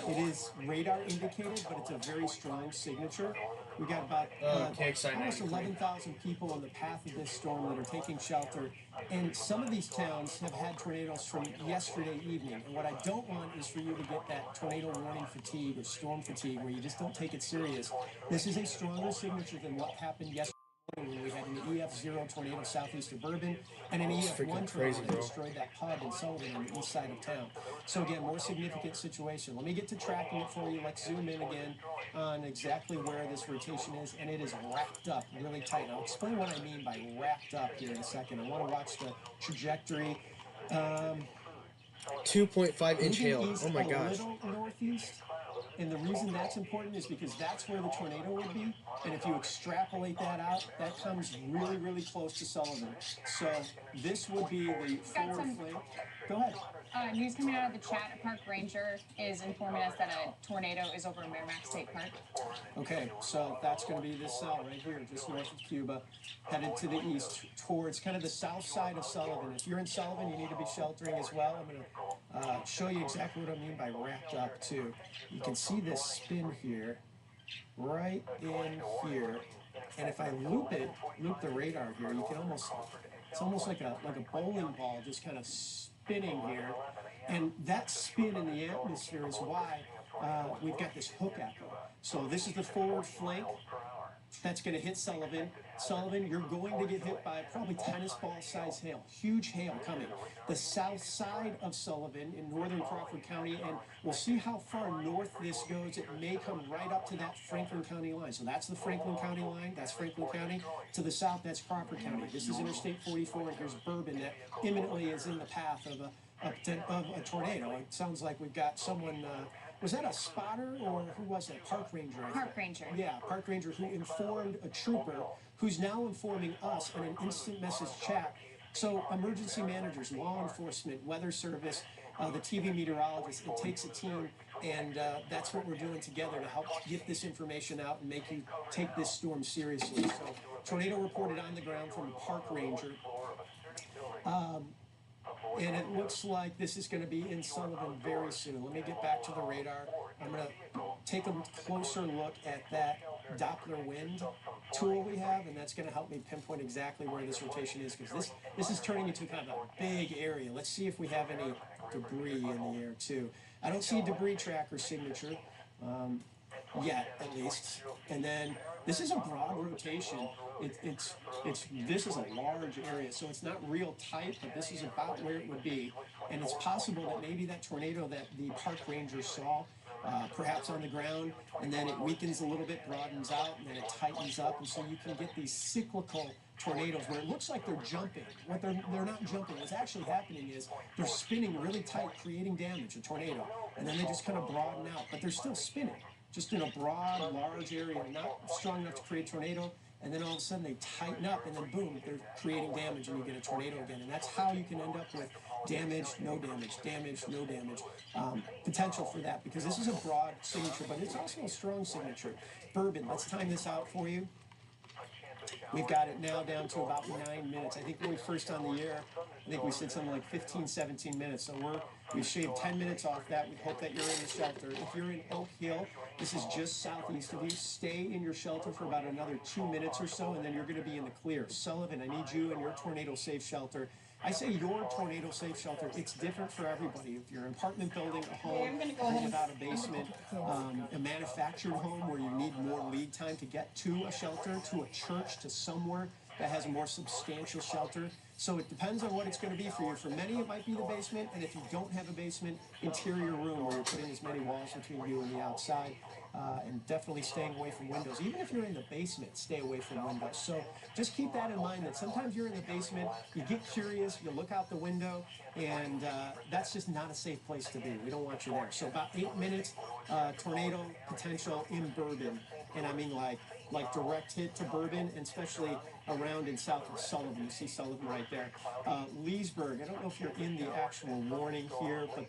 Speaker 4: It is radar indicated, but it's a very strong signature. We got about almost 11,000 people in the path of this storm that are taking shelter. And some of these towns have had tornadoes from yesterday evening. And what I don't want is for you to get that tornado warning fatigue or storm fatigue where you just don't take it serious. This is a stronger signature than what happened yesterday when we had an EF0 tornado southeast of Bourbon and an EF1 tornado that destroyed that pub in Sullivan on the east side of town. So again, more significant situation. Let me get to tracking it for you. Let's zoom in again on exactly where this rotation is, and it is wrapped up really tight. I'll explain what I mean by wrapped up here in a second. I want to watch the trajectory.
Speaker 2: 2.5-inch hail. Oh my gosh.
Speaker 4: A little northeast. And the reason that's important is because that's where the tornado would be. And if you extrapolate that out, that comes really, really close to Sullivan. So this would be the forward flank. Go ahead.
Speaker 6: News coming out of the chat, a park ranger is informing us that a tornado is over Merrimack State Park.
Speaker 4: Okay, so that's going to be this cell right here, just north of Cuba, headed to the east towards kind of the south side of Sullivan. If you're in Sullivan, you need to be sheltering as well. I'm going to show you exactly what I mean by wrapped up too. You can see this spin here, right in here. And if I loop the radar here, you can it's almost like a bowling ball just kind of spinning here. And that spin in the atmosphere is why we've got this hook echo. So this is the forward flank. That's going to hit Sullivan. Sullivan, you're going to get hit by probably tennis ball size hail. Huge hail coming. The south side of Sullivan in northern Crawford County, and we'll see how far north this goes. It may come right up to that Franklin County line. So that's the Franklin County line. That's Franklin County. To the south, that's Crawford County. This is Interstate 44, and here's Bourbon that imminently is in the path of a tornado. It sounds like we've got someone... was that a spotter or who was that? Park ranger.
Speaker 6: Park ranger.
Speaker 4: Yeah, park ranger who informed a trooper who's now informing us in an instant message chat. So emergency managers, law enforcement, weather service, the TV meteorologist, it takes a team, and that's what we're doing together to help get this information out and make you take this storm seriously. So tornado reported on the ground from a park ranger. And it looks like this is going to be in Sullivan very soon. Let me get back to the radar. I'm going to take a closer look at that Doppler wind tool we have, and that's going to help me pinpoint exactly where this rotation is, because this is turning into kind of a big area. Let's see if we have any debris in the air, too. I don't see a debris tracker signature yet, at least. And then this is a broad rotation. this is a large area, so it's not real tight, but this is about where it would be. And it's possible that maybe that tornado that the park rangers saw, perhaps on the ground, and then it weakens a little bit, broadens out, and then it tightens up, and so you can get these cyclical tornadoes where it looks like they're jumping. What they're not jumping. What's actually happening is they're spinning really tight, creating damage, a tornado, and then they just kind of broaden out, but they're still spinning, just in a broad, large area, not strong enough to create a tornado. And then all of a sudden they tighten up, and then boom, they're creating damage, and you get a tornado again. And that's how you can end up with damage, no damage, damage, no damage. Potential for that, because this is a broad signature, but it's also a strong signature. Bourbon, let's time this out for you. We've got it now down to about 9 minutes. I think when we first on the air, I think we said something like 15, 17 minutes. So we've shaved 10 minutes off that. We hope that you're in the shelter. If you're in Oak Hill, this is just southeast of you. Stay in your shelter for about another 2 minutes or so, and then you're going to be in the clear. Sullivan, I need you in your tornado-safe shelter. I say your tornado-safe shelter. It's different for everybody. If you're an apartment building, a home, a home without a basement, a manufactured home where you need more lead time to get to a shelter, to a church, to somewhere that has a more substantial shelter. So it depends on what it's going to be for you. For many, it might be the basement, and if you don't have a basement, interior room where you're putting as many walls between you and the outside. And definitely staying away from windows. Even if you're in the basement, stay away from windows. So just keep that in mind, that sometimes you're in the basement, you get curious, you look out the window, and that's just not a safe place to be. We don't want you there. So about 8 minutes, tornado potential in Bourbon. And I mean like direct hit to Bourbon, and especially around and south of Sullivan. You see Sullivan right there. Leesburg, I don't know if you're in the actual warning here, but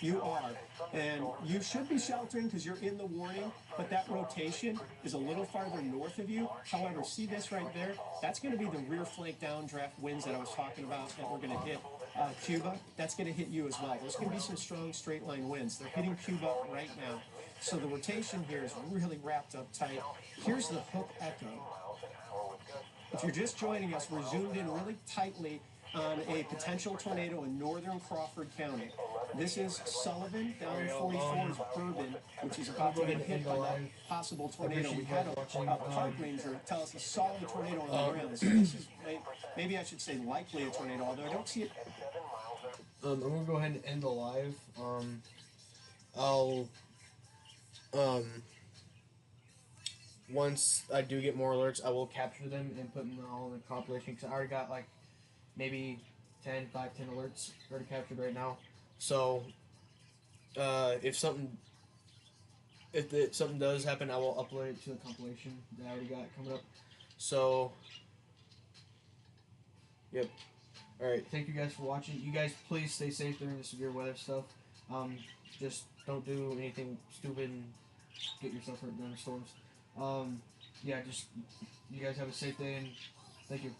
Speaker 4: you are, and you should be sheltering because you're in the warning, but that rotation is a little farther north of you. However, see this right there? That's going to be the rear flank downdraft winds that I was talking about that we're going to hit Cuba. That's going to hit you as well. There's going to be some strong straight line winds. They're hitting Cuba right now. So the rotation here is really wrapped up tight. Here's the hook echo. If you're just joining us, we're zoomed in really tightly on a potential tornado in northern Crawford County. This is Sullivan, down 44 is Bourbon, which is about to get hit by that possible tornado. We had a park ranger tell us he saw the tornado on the ground. So this is, maybe I should say likely a tornado, although I don't see it.
Speaker 2: I'm going to go ahead and end the live. I'll, once I do get more alerts, I will capture them and put them all in the compilation, because I already got like maybe 10 alerts already captured right now. So if something does happen, I will upload it to the compilation that I already got coming up. So yep. Alright, thank you guys for watching. You guys please stay safe during the severe weather stuff. Just don't do anything stupid and get yourself hurt during the storms. Yeah, just you guys have a safe day, and thank you.